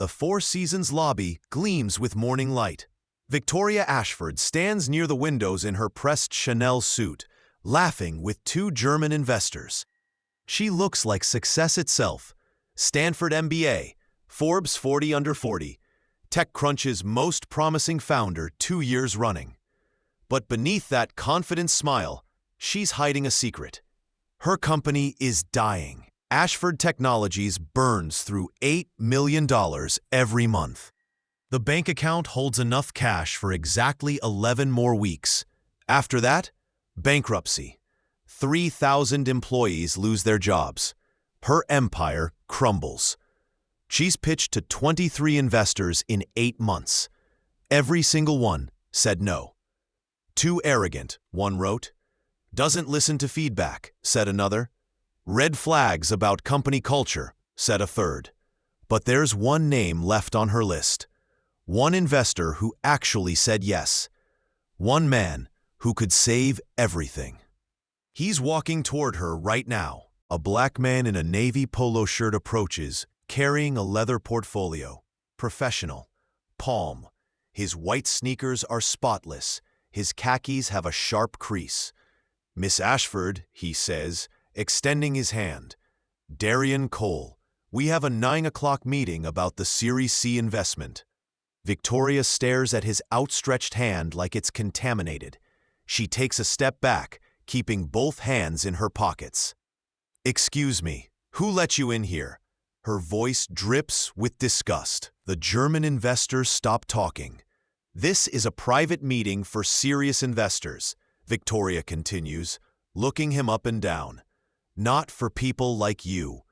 The Four Seasons lobby gleams with morning light. Victoria Ashford stands near the windows in her pressed Chanel suit, laughing with two German investors. She looks like success itself. Stanford MBA, Forbes 40 under 40, TechCrunch's most promising founder 2 years running. But beneath that confident smile, she's hiding a secret. Her company is dying. Ashford Technologies burns through $8 million every month. The bank account holds enough cash for exactly 11 more weeks. After that, bankruptcy. 3,000 employees lose their jobs. Her empire crumbles. She's pitched to 23 investors in 8 months. Every single one said no. Too arrogant, one wrote. Doesn't listen to feedback, said another. Red flags about company culture, said a third. But there's one name left on her list. One investor who actually said yes. One man who could save everything. He's walking toward her right now. A black man in a navy polo shirt approaches, carrying a leather portfolio. Professional. Palm. His white sneakers are spotless. His khakis have a sharp crease. Miss Ashford, he says, extending his hand. Darian Cole, we have a 9 o'clock meeting about the Series C investment. Victoria stares at his outstretched hand like it's contaminated. She takes a step back, keeping both hands in her pockets. Excuse me, who let you in here? Her voice drips with disgust. The German investors stop talking. This is a private meeting for serious investors, Victoria continues, looking him up and down. Not for people like you.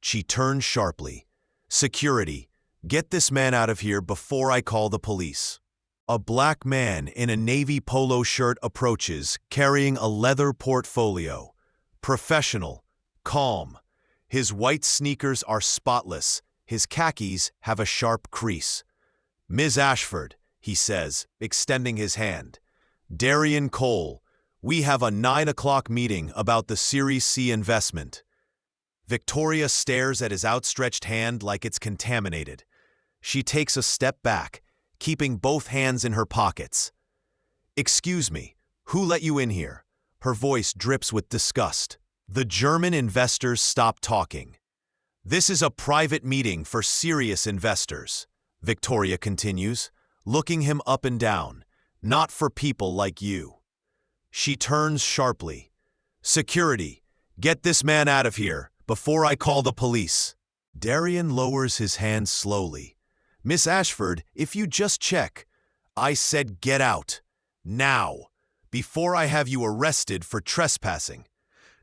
She turns sharply. Security, get this man out of here before I call the police. A black man in a navy polo shirt approaches, carrying a leather portfolio. Professional. Calm. His white sneakers are spotless. His khakis have a sharp crease. Ms. Ashford, he says, extending his hand. Darian Cole, we have a 9 o'clock meeting about the Series C investment. Victoria stares at his outstretched hand like it's contaminated. She takes a step back, keeping both hands in her pockets. Excuse me, who let you in here? Her voice drips with disgust. The German investors stop talking. This is a private meeting for serious investors, Victoria continues, looking him up and down, not for people like you. She turns sharply. Security, get this man out of here before I call the police. Darian lowers his hand slowly. Miss Ashford, if you just check. I said get out. Now. Before I have you arrested for trespassing.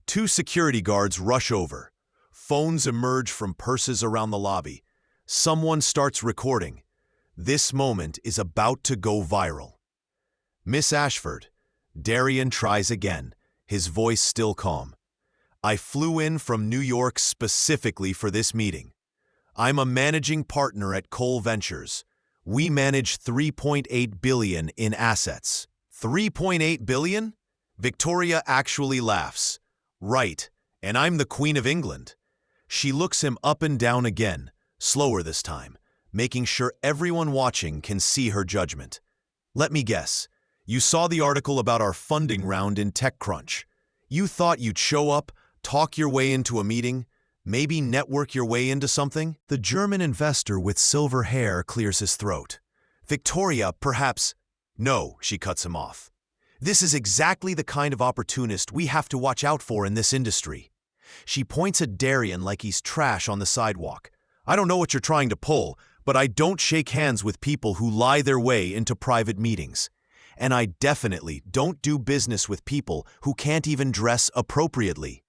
2 security guards rush over. Phones emerge from purses around the lobby. Someone starts recording. This moment is about to go viral. Miss Ashford. Darian tries again, his voice still calm. I flew in from New York specifically for this meeting. I'm a managing partner at Cole Ventures. We manage $3.8 billion in assets. $3.8 billion? Victoria actually laughs. Right, and I'm the Queen of England. She looks him up and down again, slower this time, making sure everyone watching can see her judgment. Let me guess. You saw the article about our funding round in TechCrunch. You thought you'd show up, talk your way into a meeting, maybe network your way into something? The German investor with silver hair clears his throat. Victoria, perhaps... No, she cuts him off. This is exactly the kind of opportunist we have to watch out for in this industry. She points at Darian like he's trash on the sidewalk. I don't know what you're trying to pull, but I don't shake hands with people who lie their way into private meetings. And I definitely don't do business with people who can't even dress appropriately.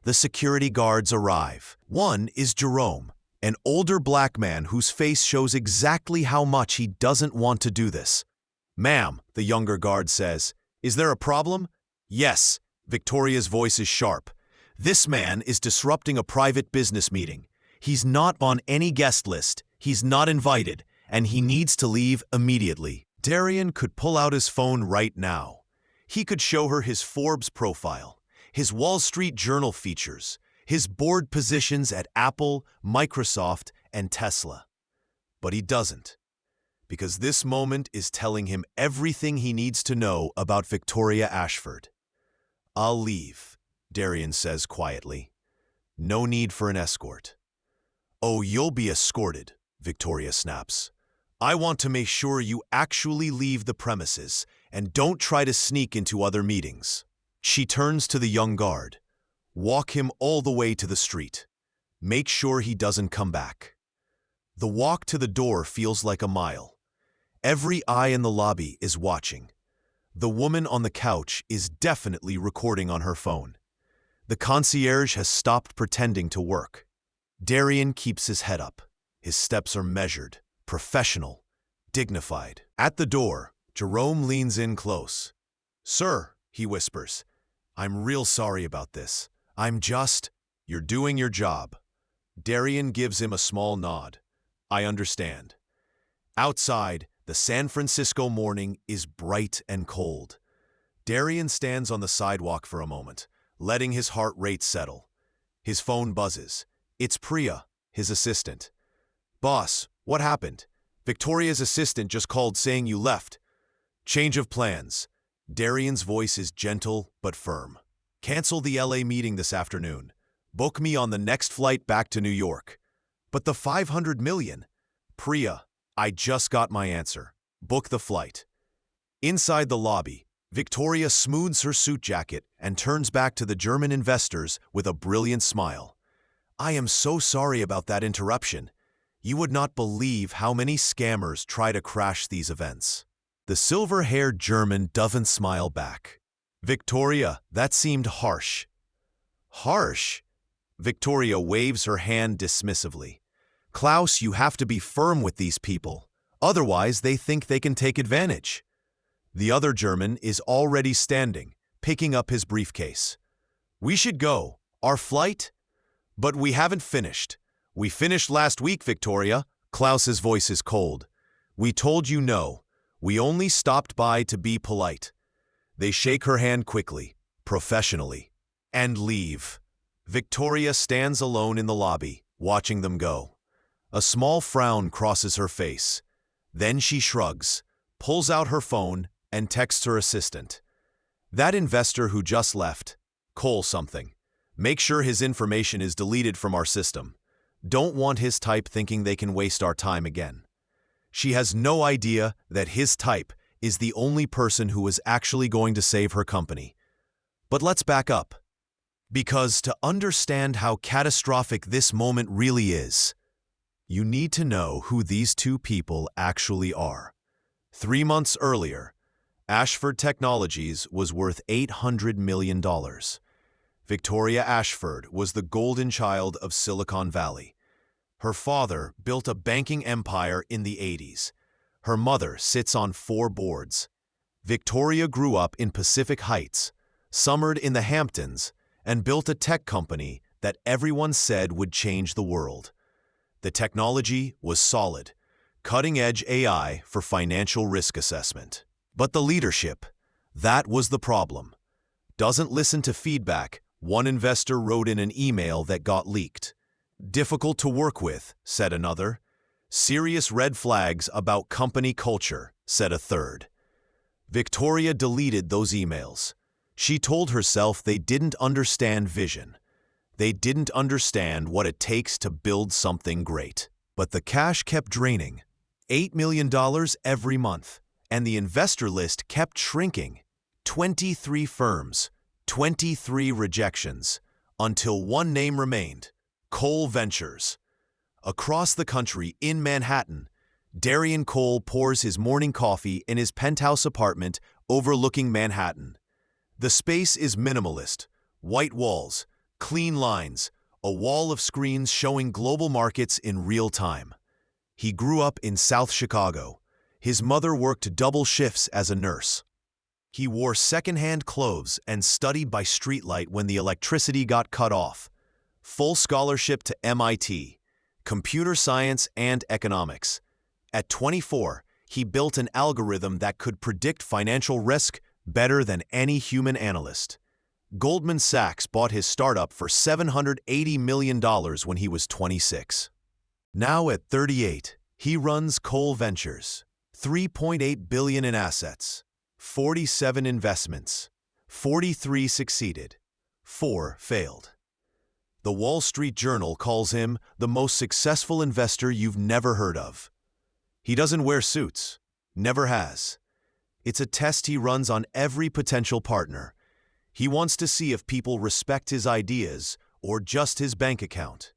The security guards arrive. One is Jerome, an older black man whose face shows exactly how much he doesn't want to do this. Ma'am, the younger guard says, is there a problem? Yes, Victoria's voice is sharp. This man is disrupting a private business meeting. He's not on any guest list, he's not invited, and he needs to leave immediately. Darian could pull out his phone right now. He could show her his Forbes profile, his Wall Street Journal features, his board positions at Apple, Microsoft, and Tesla. But he doesn't, because this moment is telling him everything he needs to know about Victoria Ashford. "I'll leave," Darian says quietly. "No need for an escort." "Oh, you'll be escorted," Victoria snaps. "I want to make sure you actually leave the premises and don't try to sneak into other meetings." She turns to the young guard. "Walk him all the way to the street. Make sure he doesn't come back." The walk to the door feels like a mile. Every eye in the lobby is watching. The woman on the couch is definitely recording on her phone. The concierge has stopped pretending to work. Darian keeps his head up. His steps are measured, professional, dignified. At the door, Jerome leans in close. "Sir," he whispers, "I'm real sorry about this. You're doing your job." Darian gives him a small nod. "I understand." Outside, the San Francisco morning is bright and cold. Darian stands on the sidewalk for a moment, letting his heart rate settle. His phone buzzes. It's Priya, his assistant. "Boss, what happened? Victoria's assistant just called saying you left." "Change of plans." Darian's voice is gentle but firm. "Cancel the LA meeting this afternoon. Book me on the next flight back to New York." "But the 500 million. "Priya, I just got my answer. Book the flight." Inside the lobby, Victoria smooths her suit jacket and turns back to the German investors with a brilliant smile. "I am so sorry about that interruption. You would not believe how many scammers try to crash these events." The silver-haired German doesn't smile back. "Victoria, that seemed harsh." "Harsh?" Victoria waves her hand dismissively. "Klaus, you have to be firm with these people. Otherwise, they think they can take advantage." The other German is already standing, picking up his briefcase. "We should go. Our flight?" "But we haven't finished. We finished last week, Victoria." Klaus's voice is cold. "We told you no. We only stopped by to be polite." They shake her hand quickly, professionally, and leave. Victoria stands alone in the lobby, watching them go. A small frown crosses her face. Then she shrugs, pulls out her phone, and texts her assistant. "That investor who just left, Cole something. Make sure his information is deleted from our system. Don't want his type thinking they can waste our time again." She has no idea that his type is the only person who is actually going to save her company. But let's back up. Because to understand how catastrophic this moment really is, you need to know who these two people actually are. 3 months earlier, Ashford Technologies was worth $800 million. Victoria Ashford was the golden child of Silicon Valley. Her father built a banking empire in the 80s. Her mother sits on 4 boards. Victoria grew up in Pacific Heights, summered in the Hamptons, and built a tech company that everyone said would change the world. The technology was solid, cutting-edge AI for financial risk assessment. But the leadership, that was the problem. Doesn't listen to feedback, one investor wrote in an email that got leaked. "Difficult to work with," said another. "Serious red flags about company culture," said a third. Victoria deleted those emails. She told herself they didn't understand vision. They didn't understand what it takes to build something great. But the cash kept draining. $8 million every month. And the investor list kept shrinking. 23 firms, 23 rejections, until one name remained: Cole Ventures. Across the country, in Manhattan, Darian Cole pours his morning coffee in his penthouse apartment overlooking Manhattan. The space is minimalist: white walls, clean lines, a wall of screens showing global markets in real time. He grew up in South Chicago. His mother worked double shifts as a nurse. He wore second-hand clothes and studied by streetlight when the electricity got cut off. Full scholarship to MIT, computer science and economics. At 24, he built an algorithm that could predict financial risk better than any human analyst. Goldman Sachs bought his startup for $780 million when he was 26. Now at 38, He runs Cole Ventures, 3.8 billion in assets, 47 investments, 43 succeeded, 4 failed. The Wall Street Journal calls him the most successful investor you've never heard of. He doesn't wear suits, never has. It's a test he runs on every potential partner. He wants to see if people respect his ideas or just his bank account.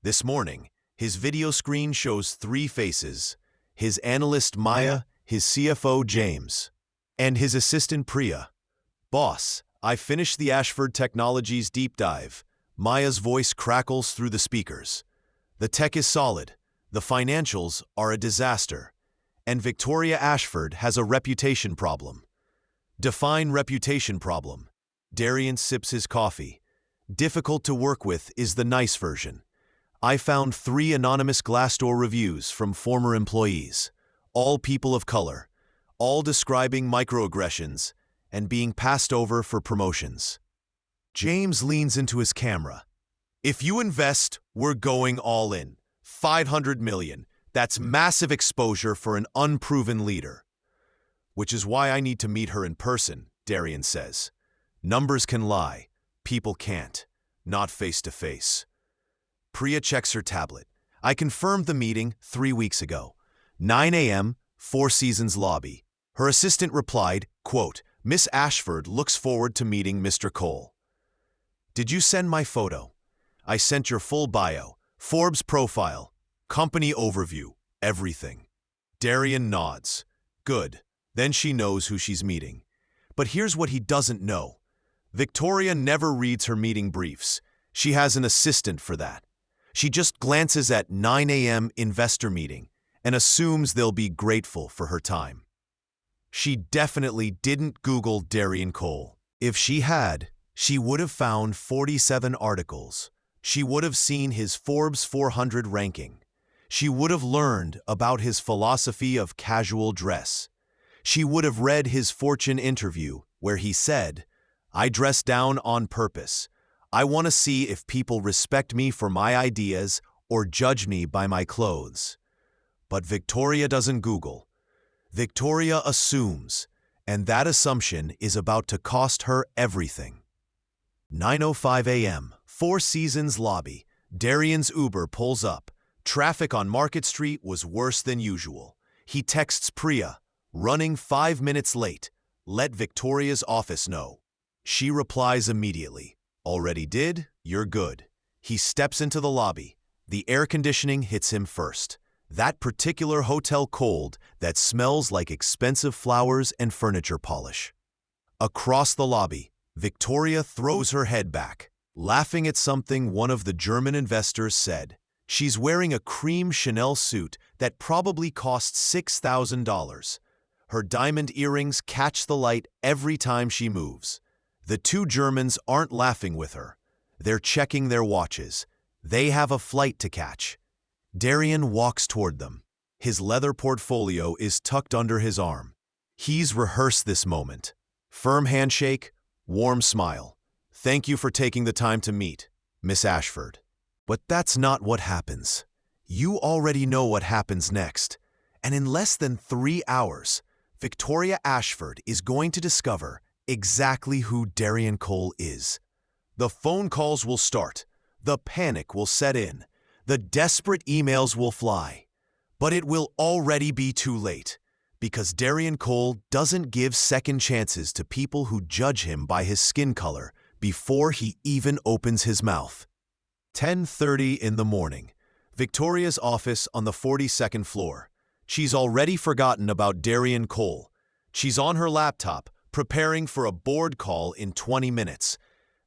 This morning, his video screen shows 3 faces: his analyst Maya, his CFO James, and his assistant Priya. "Boss, I finished the Ashford Technologies deep dive." Maya's voice crackles through the speakers. "The tech is solid, the financials are a disaster, and Victoria Ashford has a reputation problem." Define reputation problem. Darian sips his coffee. "Difficult to work with is the nice version. I found 3 anonymous Glassdoor reviews from former employees, all people of color, all describing microaggressions and being passed over for promotions." James leans into his camera. "If you invest, we're going all in. 500 million. That's massive exposure for an unproven leader." "Which is why I need to meet her in person," Darian says. "Numbers can lie. People can't. Not face to face." Priya checks her tablet. "I confirmed the meeting 3 weeks ago. 9 a.m., Four Seasons lobby." Her assistant replied, quote, "Miss Ashford looks forward to meeting Mr. Cole." "Did you send my photo?" "I sent your full bio, Forbes profile, company overview, everything." Darian nods. Good. Then she knows who she's meeting. But here's what he doesn't know. Victoria never reads her meeting briefs. She has an assistant for that. She just glances at 9 a.m. investor meeting and assumes they'll be grateful for her time. She definitely didn't Google Darian Cole. If she had, she would have found 47 articles. She would have seen his Forbes 400 ranking. She would have learned about his philosophy of casual dress. She would have read his Fortune interview where he said, "I dress down on purpose. I want to see if people respect me for my ideas or judge me by my clothes." But Victoria doesn't Google. Victoria assumes, and that assumption is about to cost her everything. 9:05 a.m., Four Seasons lobby. Darian's Uber pulls up. Traffic on Market Street was worse than usual. He texts Priya, "Running 5 minutes late. Let Victoria's office know." She replies immediately, "Already did? You're good." He steps into the lobby. The air conditioning hits him first. That particular hotel cold that smells like expensive flowers and furniture polish. Across the lobby, Victoria throws her head back, laughing at something one of the German investors said. She's wearing a cream Chanel suit that probably cost $6,000. Her diamond earrings catch the light every time she moves. The 2 Germans aren't laughing with her. They're checking their watches. They have a flight to catch. Darian walks toward them. His leather portfolio is tucked under his arm. He's rehearsed this moment. Firm handshake, warm smile. "Thank you for taking the time to meet, Miss Ashford." But that's not what happens. You already know what happens next. And in less than 3 hours, Victoria Ashford is going to discover exactly who Darian Cole is. The phone calls will start. The panic will set in. The desperate emails will fly. But it will already be too late, because Darian Cole doesn't give second chances to people who judge him by his skin color before he even opens his mouth. 10:30 in the morning. Victoria's office on the 42nd floor. She's already forgotten about Darian Cole. She's on her laptop, preparing for a board call in 20 minutes.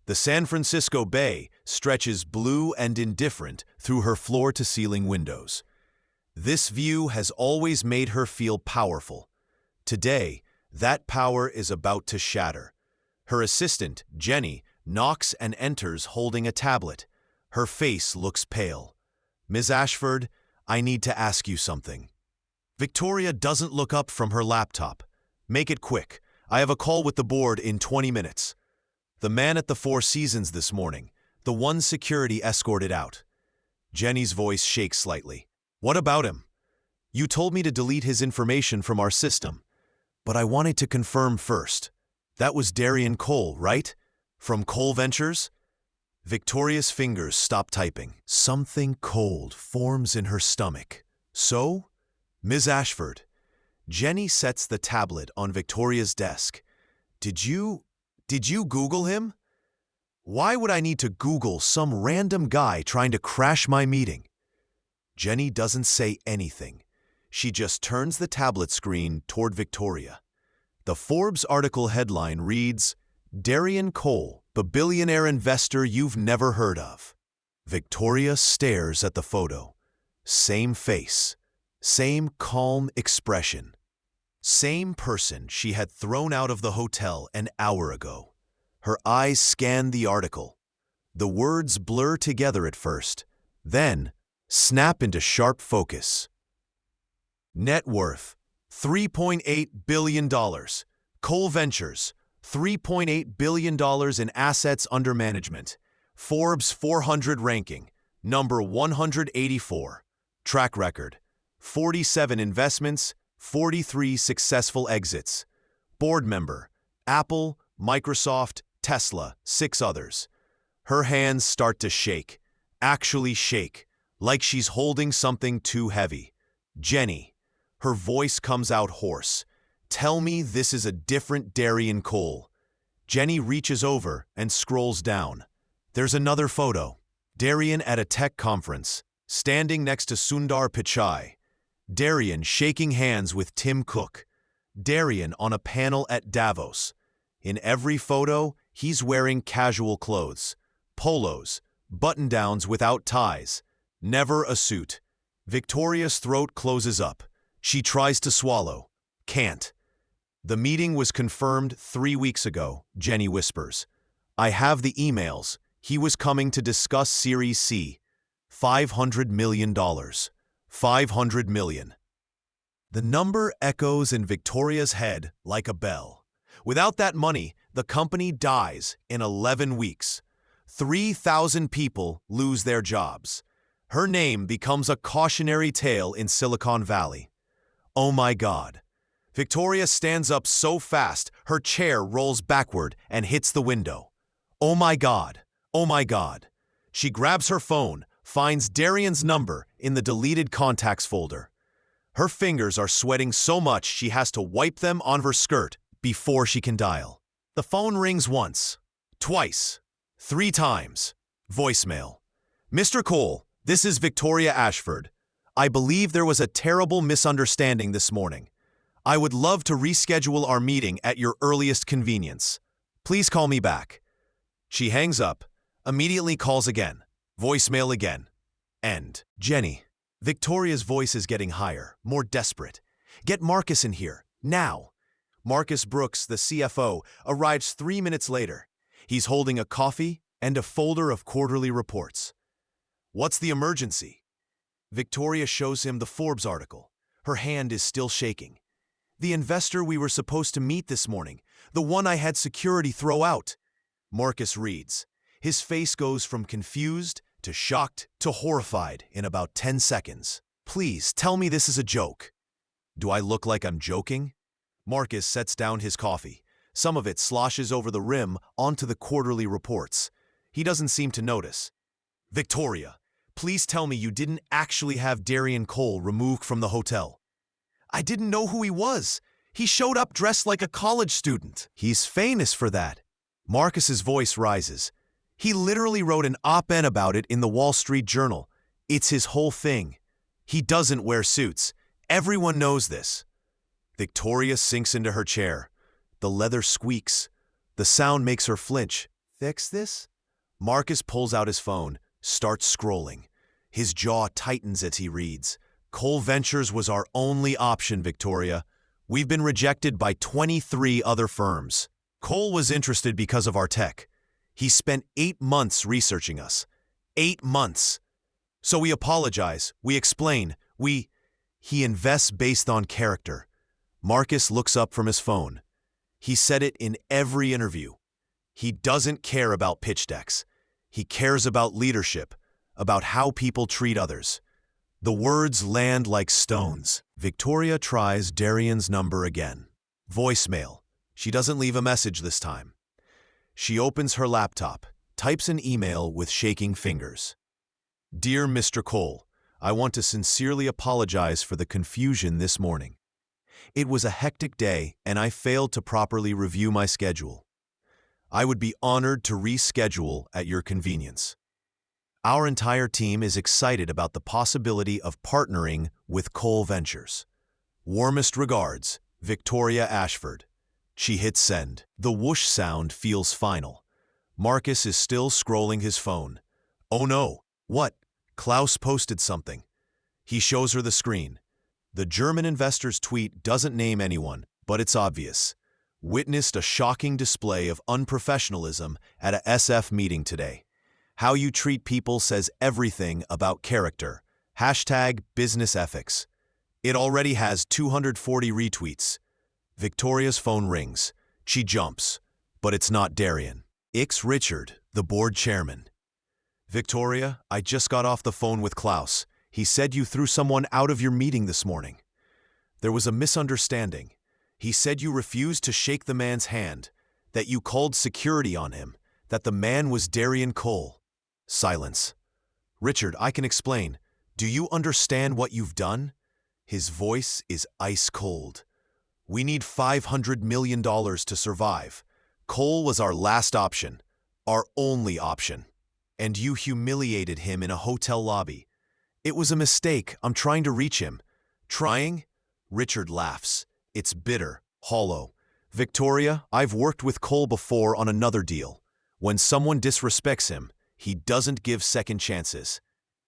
The San Francisco Bay stretches blue and indifferent through her floor-to-ceiling windows. This view has always made her feel powerful. Today, that power is about to shatter. Her assistant, Jenny, knocks and enters holding a tablet. Her face looks pale. "Ms. Ashford, I need to ask you something." Victoria doesn't look up from her laptop. "Make it quick. I have a call with the board in 20 minutes. "The man at the Four Seasons this morning, the one security escorted out." Jenny's voice shakes slightly. "What about him?" You told me to delete his information from our system, but I wanted to confirm first. That was Darian Cole, right? From Cole Ventures? Victoria's fingers stop typing. Something cold forms in her stomach. So, Ms. Ashford, Jenny sets the tablet on Victoria's desk. Did you Google him? Why would I need to Google some random guy trying to crash my meeting? Jenny doesn't say anything. She just turns the tablet screen toward Victoria. The Forbes article headline reads, Darian Cole, the billionaire investor you've never heard of. Victoria stares at the photo. Same face, same calm expression. Same person she had thrown out of the hotel an hour ago. Her eyes scan the article. The words blur together at first, then snap into sharp focus. Net worth, $3.8 billion. Cole Ventures, $3.8 billion in assets under management. Forbes 400 ranking, number 184. Track record, 47 investments, 43 successful exits. Board member, Apple, Microsoft, Tesla, 6 others. Her hands start to shake, actually shake, like she's holding something too heavy. Jenny. Her voice comes out hoarse. Tell me this is a different Darian Cole. Jenny reaches over and scrolls down. There's another photo. Darian at a tech conference, standing next to Sundar Pichai. Darian shaking hands with Tim Cook. Darian on a panel at Davos. In every photo, he's wearing casual clothes. Polos, button-downs without ties. Never a suit. Victoria's throat closes up. She tries to swallow. Can't. The meeting was confirmed 3 weeks ago, Jenny whispers. I have the emails. He was coming to discuss Series C. $500 million. $500 million. The number echoes in Victoria's head like a bell. Without that money, the company dies in 11 weeks. 3,000 people lose their jobs. Her name becomes a cautionary tale in Silicon Valley. Oh my God. Victoria stands up so fast, her chair rolls backward and hits the window. Oh my God. Oh my God. She grabs her phone, finds Darian's number in the deleted contacts folder. Her fingers are sweating so much she has to wipe them on her skirt before she can dial. The phone rings once, twice, 3 times. Voicemail. Mr. Cole, this is Victoria Ashford. I believe there was a terrible misunderstanding this morning. I would love to reschedule our meeting at your earliest convenience. Please call me back. She hangs up, immediately calls again. Voicemail again. End. Jenny. Victoria's voice is getting higher, more desperate. Get Marcus in here, now. Marcus Brooks, the CFO, arrives 3 minutes later. He's holding a coffee and a folder of quarterly reports. What's the emergency? Victoria shows him the Forbes article. Her hand is still shaking. The investor we were supposed to meet this morning, the one I had security throw out. Marcus reads. His face goes from confused to shocked to horrified in about 10 seconds. Please tell me this is a joke. Do I look like I'm joking? Marcus sets down his coffee. Some of it sloshes over the rim onto the quarterly reports. He doesn't seem to notice. Victoria, please tell me you didn't actually have Darian Cole removed from the hotel. I didn't know who he was. He showed up dressed like a college student. He's famous for that. Marcus's voice rises. He literally wrote an op-ed about it in the Wall Street Journal. It's his whole thing. He doesn't wear suits. Everyone knows this. Victoria sinks into her chair. The leather squeaks. The sound makes her flinch. Fix this? Marcus pulls out his phone, starts scrolling. His jaw tightens as he reads. Cole Ventures was our only option, Victoria. We've been rejected by 23 other firms. Cole was interested because of our tech. He spent 8 months researching us. 8 months. So we apologize. We explain. He invests based on character. Marcus looks up from his phone. He said it in every interview. He doesn't care about pitch decks. He cares about leadership, about how people treat others. The words land like stones. Victoria tries Darian's number again. Voicemail. She doesn't leave a message this time. She opens her laptop, types an email with shaking fingers. Dear Mr. Cole, I want to sincerely apologize for the confusion this morning. It was a hectic day and I failed to properly review my schedule. I would be honored to reschedule at your convenience. Our entire team is excited about the possibility of partnering with Cole Ventures. Warmest regards, Victoria Ashford. She hits send. The whoosh sound feels final. Marcus is still scrolling his phone. Oh no, what? Klaus posted something. He shows her the screen. The German investor's tweet doesn't name anyone, but it's obvious. Witnessed a shocking display of unprofessionalism at a SF meeting today. How you treat people says everything about character. Hashtag business ethics. It already has 240 retweets. Victoria's phone rings. She jumps. But it's not Darian. It's Richard, the board chairman. Victoria, I just got off the phone with Klaus. He said you threw someone out of your meeting this morning. There was a misunderstanding. He said you refused to shake the man's hand, that you called security on him, that the man was Darian Cole. Silence. Richard, I can explain. Do you understand what you've done? His voice is ice cold. We need $500 million to survive. Cole was our last option, our only option. And you humiliated him in a hotel lobby. It was a mistake. I'm trying to reach him. Trying? Richard laughs. It's bitter, hollow. Victoria, I've worked with Cole before on another deal. When someone disrespects him, he doesn't give second chances.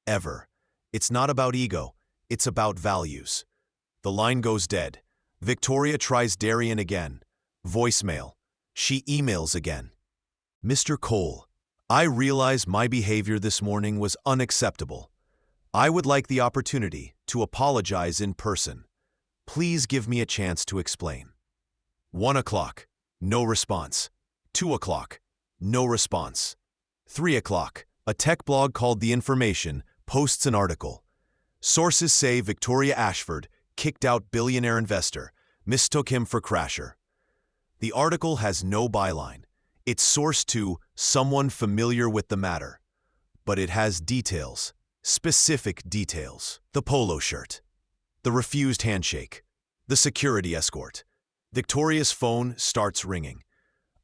Ever. It's not about ego. It's about values. The line goes dead. Victoria tries Darian again. Voicemail. She emails again. Mr. Cole, I realize my behavior this morning was unacceptable. I would like the opportunity to apologize in person. Please give me a chance to explain. 1 o'clock, no response. 2 o'clock, no response. 3 o'clock, a tech blog called The Information posts an article. Sources say Victoria Ashford, kicked out billionaire investor, mistook him for Crasher. The article has no byline. It's sourced to someone familiar with the matter. But it has details, specific details. The polo shirt. The refused handshake. The security escort. Victoria's phone starts ringing.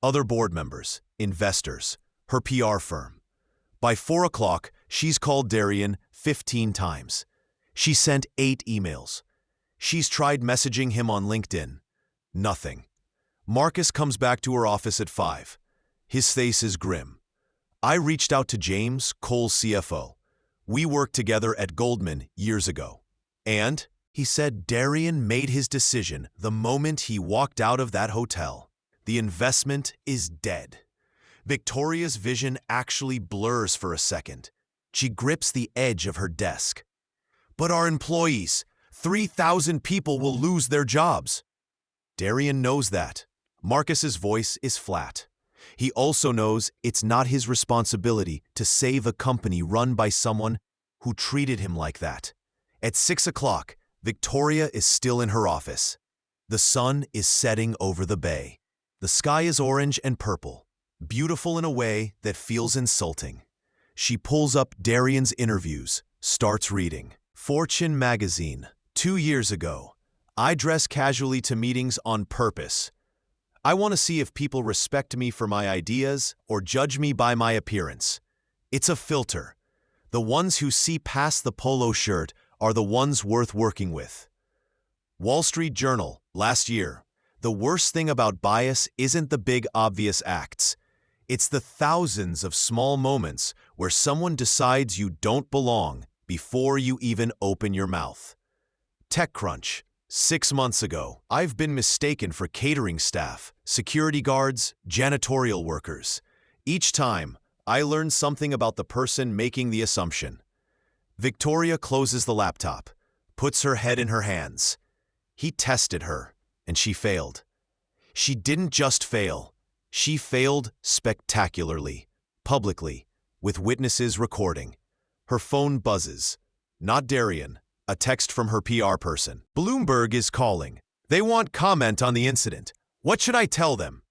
Other board members, investors, her PR firm. By 4 o'clock, she's called Darian 15 times. She sent 8 emails. She's tried messaging him on LinkedIn. Nothing. Marcus comes back to her office at 5. His face is grim. I reached out to James, Cole's CFO. We worked together at Goldman years ago. And he said Darian made his decision the moment he walked out of that hotel. The investment is dead. Victoria's vision actually blurs for a second. She grips the edge of her desk. But our employees, 3,000 people will lose their jobs. Darian knows that. Marcus's voice is flat. He also knows it's not his responsibility to save a company run by someone who treated him like that. At 6 o'clock, Victoria is still in her office. The sun is setting over the bay. The sky is orange and purple, beautiful in a way that feels insulting. She pulls up Darian's interviews, starts reading. Fortune magazine. 2 years ago, I dress casually to meetings on purpose. I want to see if people respect me for my ideas or judge me by my appearance. It's a filter. The ones who see past the polo shirt are the ones worth working with. Wall Street Journal, last year. The worst thing about bias isn't the big obvious acts. It's the thousands of small moments where someone decides you don't belong before you even open your mouth. TechCrunch. 6 months ago, I've been mistaken for catering staff, security guards, janitorial workers. Each time, I learn something about the person making the assumption. Victoria closes the laptop, puts her head in her hands. He tested her, and she failed. She didn't just fail. She failed spectacularly, publicly, with witnesses recording. Her phone buzzes. Not Darian. A text from her PR person. Bloomberg is calling. They want comment on the incident. What should I tell them?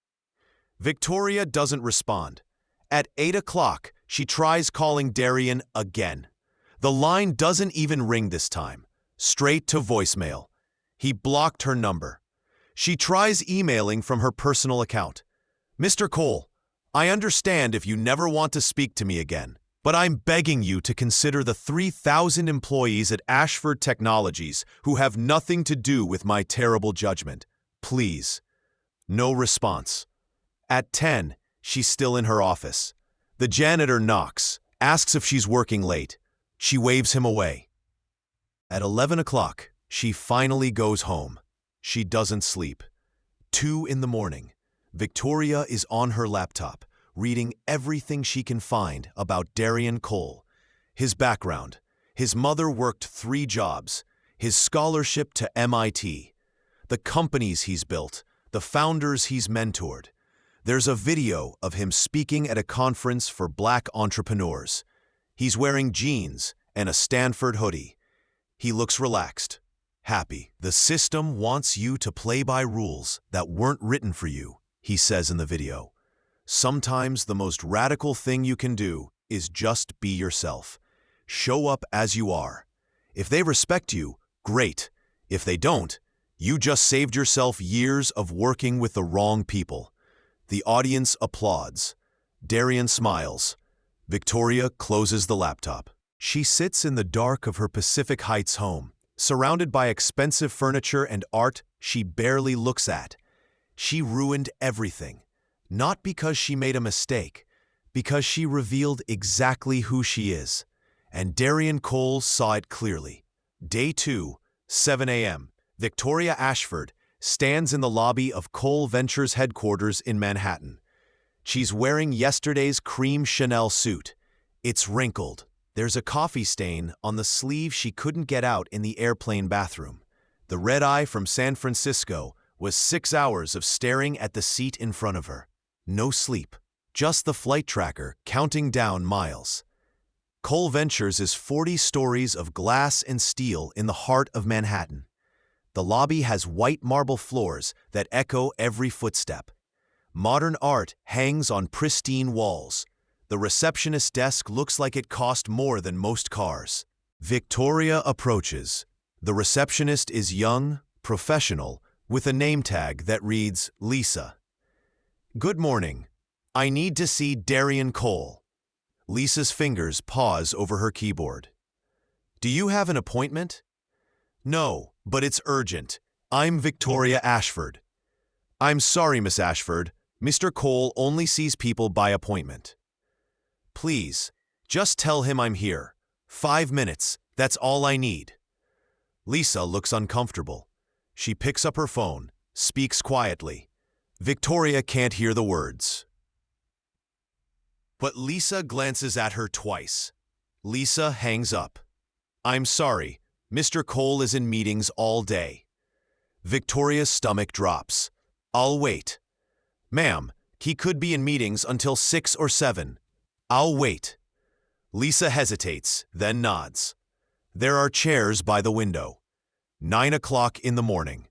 Victoria doesn't respond. At 8 o'clock, she tries calling Darian again. The line doesn't even ring this time. Straight to voicemail. He blocked her number. She tries emailing from her personal account. Mr. Cole, I understand if you never want to speak to me again, but I'm begging you to consider the 3,000 employees at Ashford Technologies who have nothing to do with my terrible judgment. Please. No response. At 10, she's still in her office. The janitor knocks, asks if she's working late. She waves him away. At 11 o'clock, she finally goes home. She doesn't sleep. 2 in the morning. Victoria is on her laptop, reading everything she can find about Darian Cole. His background. His mother worked 3 jobs. His scholarship to MIT. The companies he's built. The founders he's mentored. There's a video of him speaking at a conference for Black entrepreneurs. He's wearing jeans and a Stanford hoodie. He looks relaxed, happy. The system wants you to play by rules that weren't written for you, he says in the video. Sometimes the most radical thing you can do is just be yourself. Show up as you are. If they respect you, great. If they don't, you just saved yourself years of working with the wrong people. The audience applauds. Darian smiles. Victoria closes the laptop. She sits in the dark of her Pacific Heights home, surrounded by expensive furniture and art she barely looks at. She ruined everything, not because she made a mistake, because she revealed exactly who she is. And Darian Cole saw it clearly. Day 2, 7 a.m. Victoria Ashford stands in the lobby of Cole Ventures headquarters in Manhattan. She's wearing yesterday's cream Chanel suit. It's wrinkled. There's a coffee stain on the sleeve she couldn't get out in the airplane bathroom. The red eye from San Francisco was 6 hours of staring at the seat in front of her. No sleep, just the flight tracker counting down miles. Cole Ventures is 40 stories of glass and steel in the heart of Manhattan. The lobby has white marble floors that echo every footstep. Modern art hangs on pristine walls. The receptionist desk looks like it cost more than most cars. Victoria approaches. The receptionist is young, professional, with a name tag that reads Lisa. Good morning. I need to see Darian Cole. Lisa's fingers pause over her keyboard. Do you have an appointment? No, but it's urgent. I'm Victoria Ashford. I'm sorry, Miss Ashford. Mr. Cole only sees people by appointment. Please, just tell him I'm here. 5 minutes, that's all I need. Lisa looks uncomfortable. She picks up her phone, speaks quietly. Victoria can't hear the words. But Lisa glances at her twice. Lisa hangs up. I'm sorry, Mr. Cole is in meetings all day. Victoria's stomach drops. I'll wait. Ma'am, he could be in meetings until 6 or 7. I'll wait. Lisa hesitates, then nods. There are chairs by the window. 9 o'clock in the morning.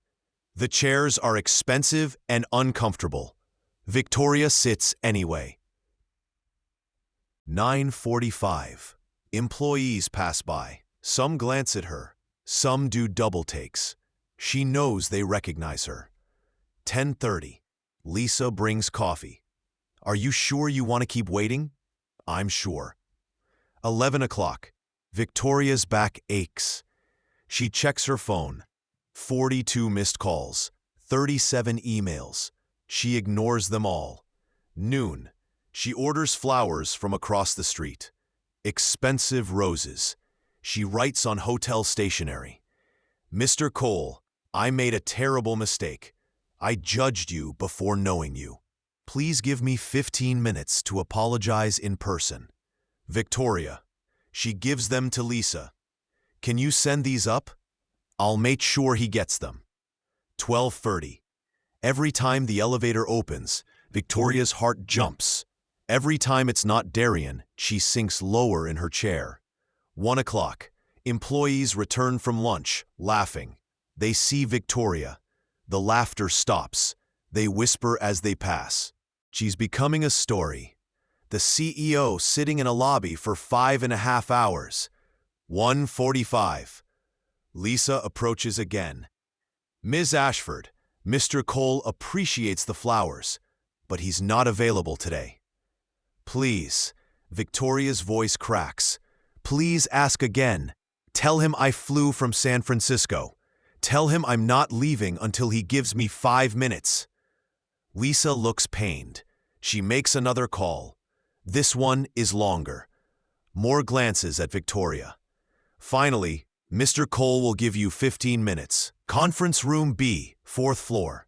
The chairs are expensive and uncomfortable. Victoria sits anyway. 9:45. Employees pass by. Some glance at her. Some do double takes. She knows they recognize her. 10:30. Lisa brings coffee. Are you sure you want to keep waiting? I'm sure. 11 o'clock. Victoria's back aches. She checks her phone. 42 missed calls. 37 emails. She ignores them all. Noon. She orders flowers from across the street. Expensive roses. She writes on hotel stationery. Mr. Cole, I made a terrible mistake. I judged you before knowing you. Please give me 15 minutes to apologize in person. Victoria. She gives them to Lisa. Can you send these up? I'll make sure he gets them. 12:30. Every time the elevator opens, Victoria's heart jumps. Every time it's not Darian, she sinks lower in her chair. 1 o'clock. Employees return from lunch, laughing. They see Victoria. The laughter stops. They whisper as they pass. She's becoming a story. The CEO sitting in a lobby for 5.5 hours. 1:45. Lisa approaches again. Ms. Ashford, Mr. Cole appreciates the flowers, but he's not available today. Please, Victoria's voice cracks. Please ask again. Tell him I flew from San Francisco. Tell him I'm not leaving until he gives me 5 minutes. Lisa looks pained. She makes another call. This one is longer. More glances at Victoria. Finally, Mr. Cole will give you 15 minutes. Conference room B, 4th floor.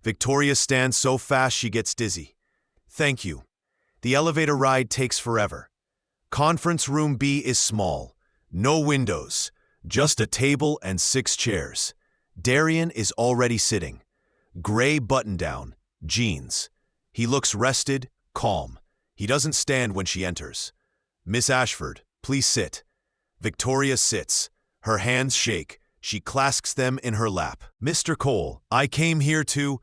Victoria stands so fast she gets dizzy. Thank you. The elevator ride takes forever. Conference room B is small. No windows. Just a table and 6 chairs. Darian is already sitting. Gray button-down, jeans. He looks rested, calm. He doesn't stand when she enters. Miss Ashford, please sit. Victoria sits. Her hands shake. She clasps them in her lap. Mr. Cole, I came here to...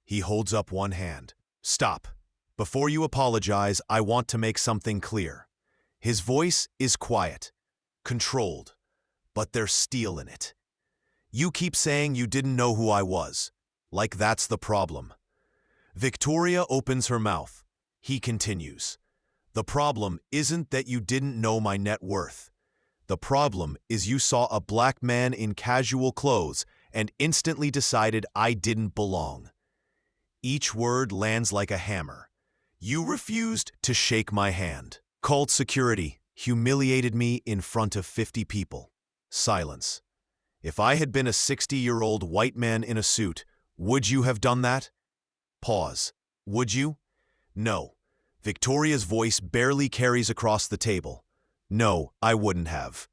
He holds up one hand. Stop. Before you apologize, I want to make something clear. His voice is quiet, controlled, but there's steel in it. You keep saying you didn't know who I was, like that's the problem. Victoria opens her mouth. He continues. The problem isn't that you didn't know my net worth. The problem is you saw a black man in casual clothes and instantly decided I didn't belong. Each word lands like a hammer. You refused to shake my hand. Called security, humiliated me in front of 50 people. Silence. If I had been a 60-year-old white man in a suit, would you have done that? Pause. Would you? No. Victoria's voice barely carries across the table. No, I wouldn't have.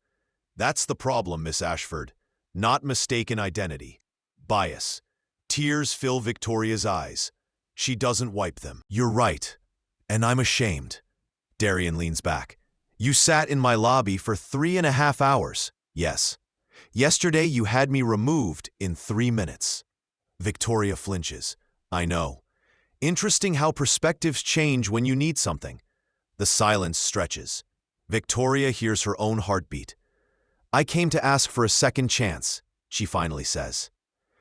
That's the problem, Miss Ashford. Not mistaken identity. Bias. Tears fill Victoria's eyes. She doesn't wipe them. You're right. And I'm ashamed. Darian leans back. You sat in my lobby for 3.5 hours. Yes. Yesterday you had me removed in 3 minutes. Victoria flinches. I know. Interesting how perspectives change when you need something. The silence stretches. Victoria hears her own heartbeat. I came to ask for a second chance, she finally says.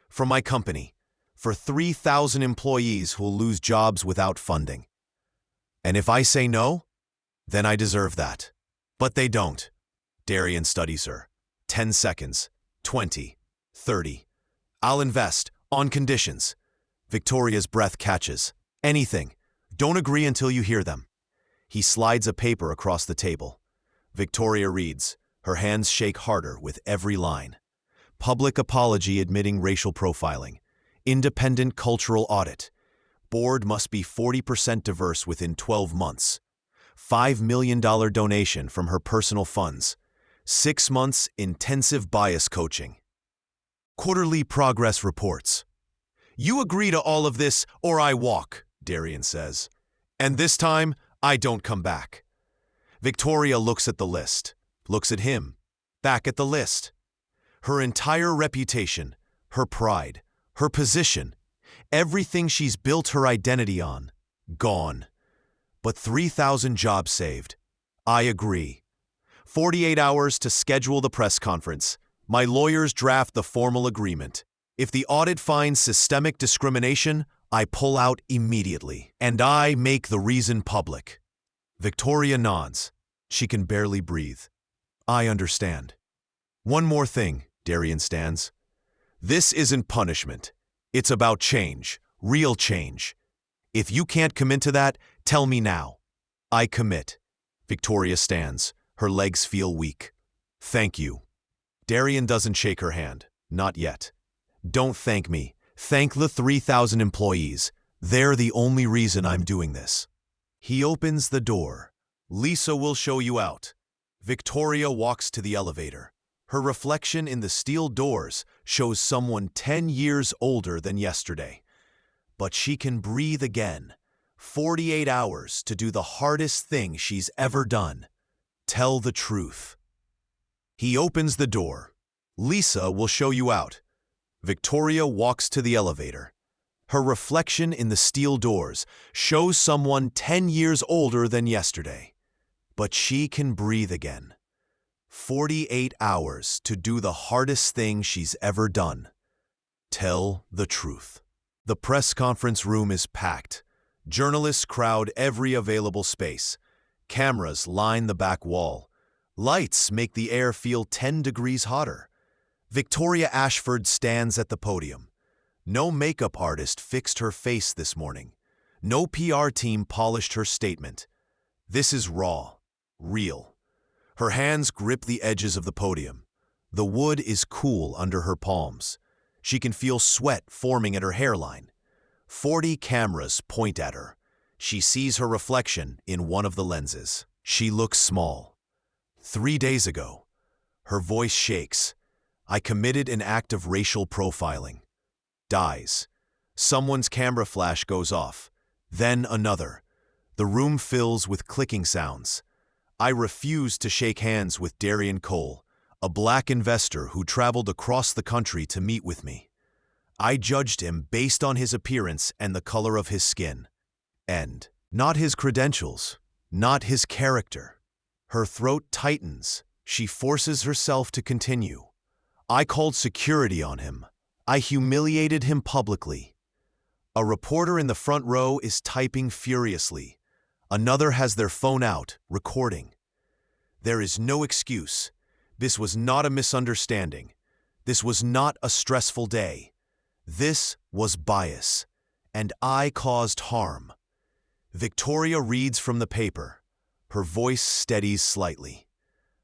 For my company, for 3,000 employees who'll lose jobs without funding. And if I say no, then I deserve that. But they don't. Darian studies her. 10 seconds. 20. 30. I'll invest, on conditions. Victoria's breath catches. Anything. Don't agree until you hear them. He slides a paper across the table. Victoria reads. Her hands shake harder with every line. Public apology admitting racial profiling. Independent cultural audit. Board must be 40% diverse within 12 months. $5 million donation from her personal funds. 6 months intensive bias coaching. Quarterly progress reports. You agree to all of this or I walk, Darian says. And this time, I don't come back. Victoria looks at the list, looks at him, back at the list. Her entire reputation, her pride, her position, everything she's built her identity on, gone. But 3,000 jobs saved. I agree. 48 hours to schedule the press conference. My lawyers draft the formal agreement. If the audit finds systemic discrimination, I pull out immediately. And I make the reason public. Victoria nods. She can barely breathe. I understand. One more thing, Darian stands. This isn't punishment. It's about change, real change. If you can't commit to that, tell me now. I commit. Victoria stands. Her legs feel weak. Thank you. Darian doesn't shake her hand. Not yet. Don't thank me. Thank the 3,000 employees. They're the only reason I'm doing this. He opens the door. Lisa will show you out. Victoria walks to the elevator. Her reflection in the steel doors shows someone 10 years older than yesterday. But she can breathe again. 48 hours to do the hardest thing she's ever done. Tell the truth. He opens the door. Lisa will show you out. Victoria walks to the elevator. Her reflection in the steel doors shows someone 10 years older than yesterday. But she can breathe again. 48 hours to do the hardest thing she's ever done. Tell the truth. The press conference room is packed. Journalists crowd every available space. Cameras line the back wall. Lights make the air feel 10 degrees hotter. Victoria Ashford stands at the podium. No makeup artist fixed her face this morning. No PR team polished her statement. This is raw, real. Her hands grip the edges of the podium. The wood is cool under her palms. She can feel sweat forming at her hairline. 40 cameras point at her. She sees her reflection in one of the lenses. She looks small. 3 days ago, her voice shakes. I committed an act of racial profiling. Dies. Someone's camera flash goes off. Then another. The room fills with clicking sounds. I refuse to shake hands with Darian Cole, a black investor who traveled across the country to meet with me. I judged him based on his appearance and the color of his skin. And not his credentials, not his character. Her throat tightens. She forces herself to continue. I called security on him. I humiliated him publicly. A reporter in the front row is typing furiously. Another has their phone out, recording. There is no excuse. This was not a misunderstanding. This was not a stressful day. This was bias, and I caused harm. Victoria reads from the paper. Her voice steadies slightly.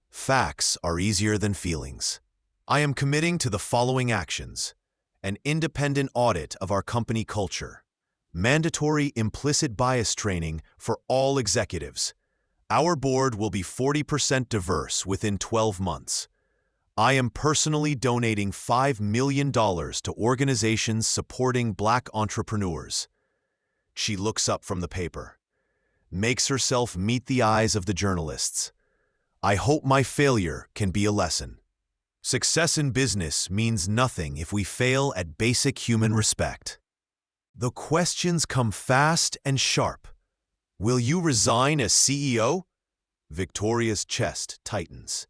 Facts are easier than feelings. I am committing to the following actions. An independent audit of our company culture. Mandatory implicit bias training for all executives. Our board will be 40% diverse within 12 months. I am personally donating $5 million to organizations supporting Black entrepreneurs. She looks up from the paper, makes herself meet the eyes of the journalists. I hope my failure can be a lesson. Success in business means nothing if we fail at basic human respect. The questions come fast and sharp. Will you resign as CEO? Victoria's chest tightens.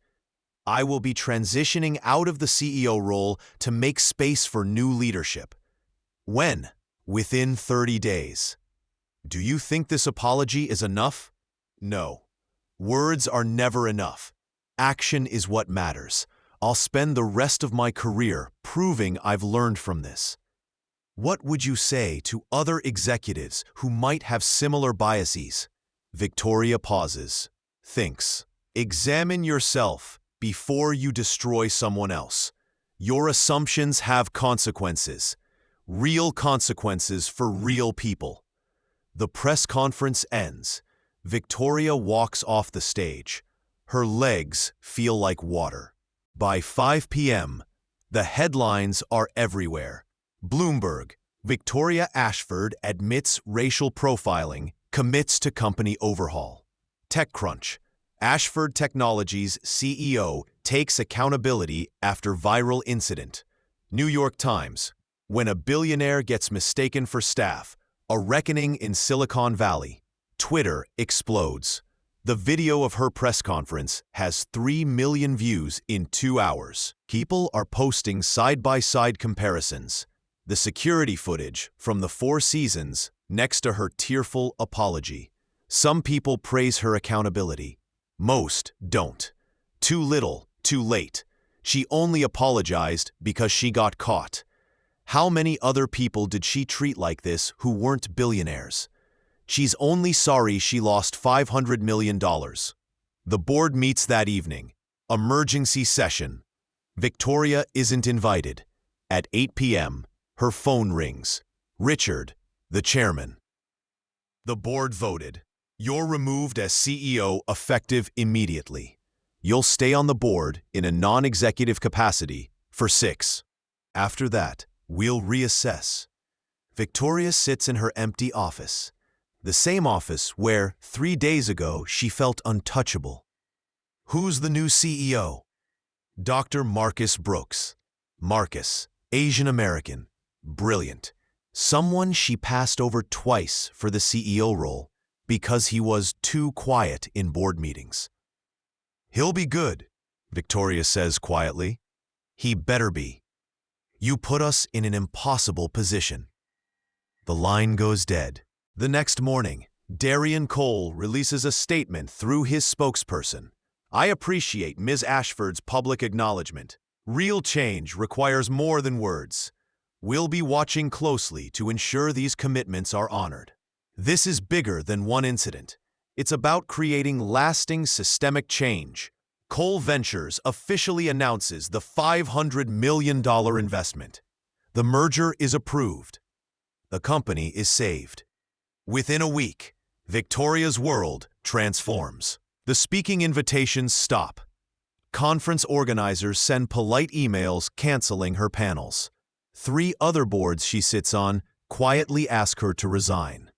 I will be transitioning out of the CEO role to make space for new leadership. When? Within 30 days. Do you think this apology is enough? No. Words are never enough. Action is what matters. I'll spend the rest of my career proving I've learned from this. What would you say to other executives who might have similar biases? Victoria pauses, thinks. Examine yourself before you destroy someone else. Your assumptions have consequences. Real consequences for real people. The press conference ends. Victoria walks off the stage. Her legs feel like water. By 5 p.m., the headlines are everywhere. Bloomberg, Victoria Ashford admits racial profiling, commits to company overhaul. TechCrunch, Ashford Technologies CEO takes accountability after viral incident. New York Times, when a billionaire gets mistaken for staff, a reckoning in Silicon Valley. Twitter explodes. The video of her press conference has 3 million views in 2 hours. People are posting side-by-side comparisons. The security footage from the 4 seasons next to her tearful apology. Some people praise her accountability. Most don't. Too little, too late. She only apologized because she got caught. How many other people did she treat like this who weren't billionaires? She's only sorry she lost $500 million. The board meets that evening. Emergency session. Victoria isn't invited. At 8 p.m., her phone rings. Richard, the chairman. The board voted. You're removed as CEO effective immediately. You'll stay on the board in a non-executive capacity for 6. After that, we'll reassess. Victoria sits in her empty office. The same office where, 3 days ago, she felt untouchable. Who's the new CEO? Dr. Marcus Brooks. Marcus, Asian American, brilliant. Someone she passed over twice for the CEO role because he was too quiet in board meetings. "He'll be good," Victoria says quietly. "He better be. You put us in an impossible position." The line goes dead. The next morning, Darian Cole releases a statement through his spokesperson. "I appreciate Ms. Ashford's public acknowledgement. Real change requires more than words. We'll be watching closely to ensure these commitments are honored." This is bigger than one incident. It's about creating lasting systemic change. Cole Ventures officially announces the $500 million investment. The merger is approved. The company is saved. Within a week, Victoria's world transforms. The speaking invitations stop. Conference organizers send polite emails canceling her panels. 3 other boards she sits on quietly ask her to resign.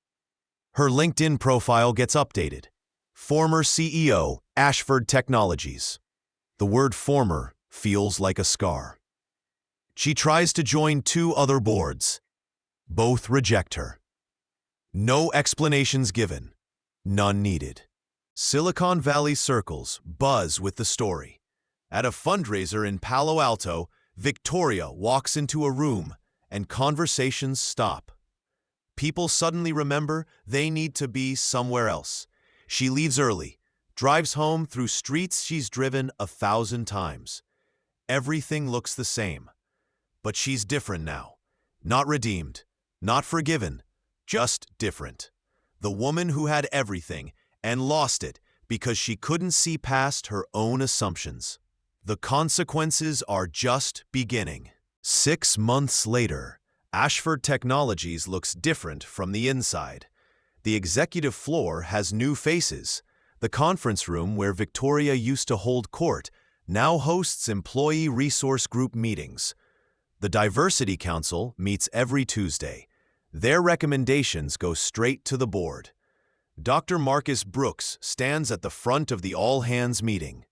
Her LinkedIn profile gets updated. Former CEO, Ashford Technologies. The word former feels like a scar. She tries to join 2 other boards. Both reject her. No explanations given. None needed. Silicon Valley circles buzz with the story. At a fundraiser in Palo Alto, Victoria walks into a room and conversations stop. People suddenly remember they need to be somewhere else. She leaves early, drives home through streets she's driven 1,000 times. Everything looks the same. But she's different now. Not redeemed, not forgiven, just different. The woman who had everything and lost it because she couldn't see past her own assumptions. The consequences are just beginning. 6 months later, Ashford Technologies looks different from the inside. The executive floor has new faces. The conference room where Victoria used to hold court now hosts employee resource group meetings. The Diversity Council meets every Tuesday. Their recommendations go straight to the board. Dr. Marcus Brooks stands at the front of the all-hands meeting.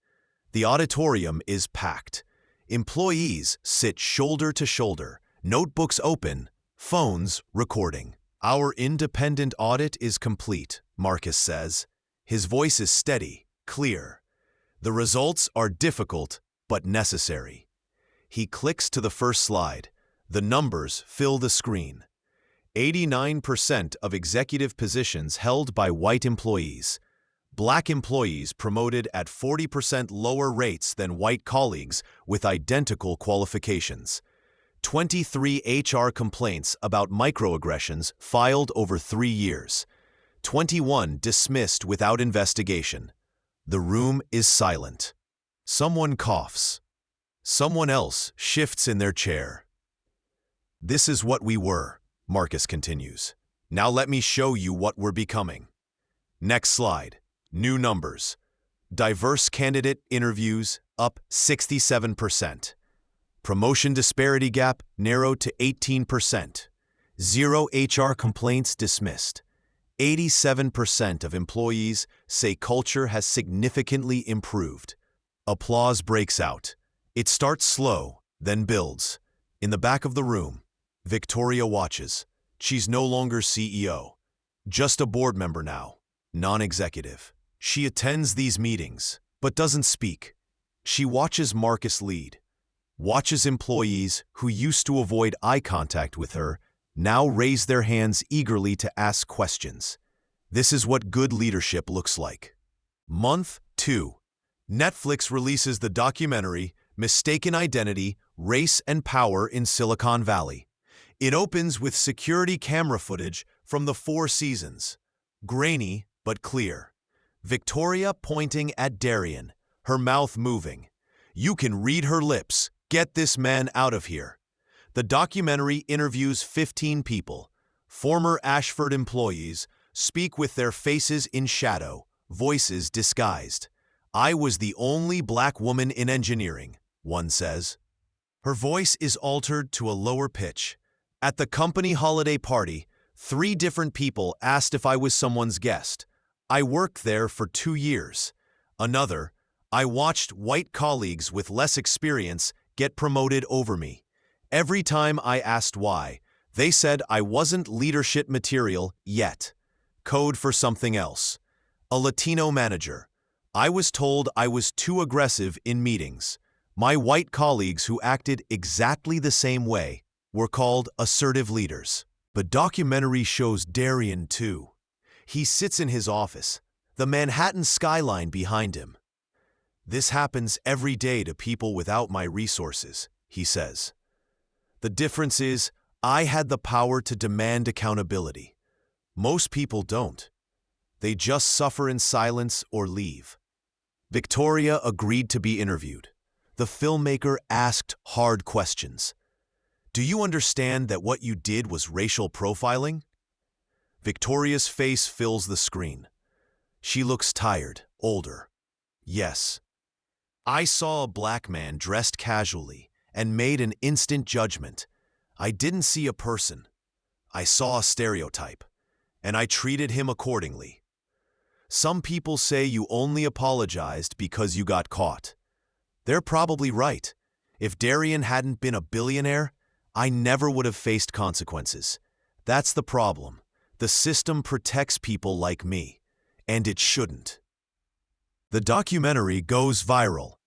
The auditorium is packed. Employees sit shoulder to shoulder, notebooks open, phones recording. "Our independent audit is complete," Marcus says. His voice is steady, clear. The results are difficult, but necessary. He clicks to the first slide. The numbers fill the screen. 89% of executive positions held by white employees. Black employees promoted at 40% lower rates than white colleagues with identical qualifications. 23 HR complaints about microaggressions filed over 3 years. 21 dismissed without investigation. The room is silent. Someone coughs. Someone else shifts in their chair. "This is what we were," Marcus continues. "Now let me show you what we're becoming." Next slide. New numbers. Diverse candidate interviews up 67%. Promotion disparity gap narrowed to 18%. 0 HR complaints dismissed. 87% of employees say culture has significantly improved. Applause breaks out. It starts slow, then builds. In the back of the room, Victoria watches. She's no longer CEO, just a board member now, non-executive. She attends these meetings, but doesn't speak. She watches Marcus lead, watches employees who used to avoid eye contact with her now raise their hands eagerly to ask questions. This is what good leadership looks like. Month 2. Netflix releases the documentary Mistaken Identity, Race and Power in Silicon Valley. It opens with security camera footage from the 4 seasons. Grainy but clear. Victoria pointing at Darian, her mouth moving. You can read her lips. Get this man out of here. The documentary interviews 15 people. Former Ashford employees speak with their faces in shadow, voices disguised. "I was the only black woman in engineering," one says. Her voice is altered to a lower pitch. "At the company holiday party, 3 different people asked if I was someone's guest. I worked there for 2 years." Another, I watched white colleagues with less experience get promoted over me. Every time I asked why, they said I wasn't leadership material yet. Code for something else. A Latino manager. I was told I was too aggressive in meetings. My white colleagues who acted exactly the same way were called assertive leaders. The documentary shows Darian too. He sits in his office, the Manhattan skyline behind him. This happens every day to people without my resources, he says. The difference is, I had the power to demand accountability. Most people don't. They just suffer in silence or leave. Victoria agreed to be interviewed. The filmmaker asked hard questions. Do you understand that what you did was racial profiling? Victoria's face fills the screen. She looks tired, older. Yes. I saw a black man dressed casually and made an instant judgment. I didn't see a person. I saw a stereotype, and I treated him accordingly. Some people say you only apologized because you got caught. They're probably right. If Darian hadn't been a billionaire, I never would have faced consequences. That's the problem. The system protects people like me, and it shouldn't. The documentary goes viral.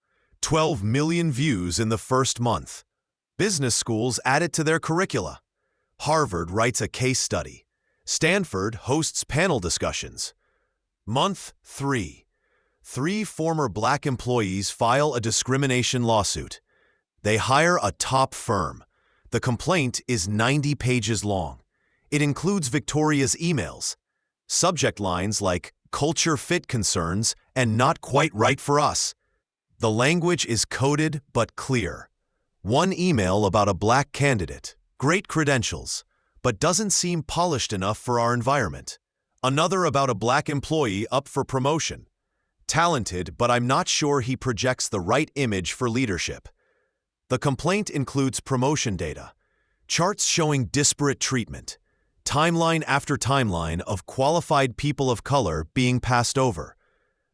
12 million views in the first month. Business schools add it to their curricula. Harvard writes a case study. Stanford hosts panel discussions. Month 3. 3 former black employees file a discrimination lawsuit. They hire a top firm. The complaint is 90 pages long. It includes Victoria's emails. Subject lines like culture fit concerns and not quite right for us. The language is coded but clear. One email about a black candidate, great credentials, but doesn't seem polished enough for our environment. Another about a black employee up for promotion. Talented, but I'm not sure he projects the right image for leadership. The complaint includes promotion data, charts showing disparate treatment, timeline after timeline of qualified people of color being passed over.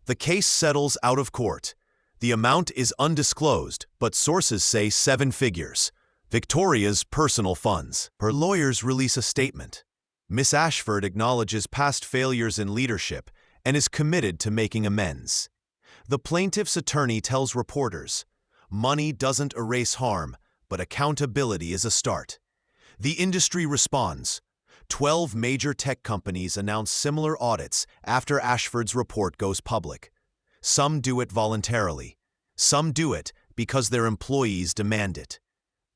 The case settles out of court. The amount is undisclosed, but sources say 7 figures. Victoria's personal funds. Her lawyers release a statement. Miss Ashford acknowledges past failures in leadership and is committed to making amends. The plaintiff's attorney tells reporters, money doesn't erase harm, but accountability is a start. The industry responds. 12 major tech companies announce similar audits after Ashford's report goes public. Some do it voluntarily. Some do it because their employees demand it.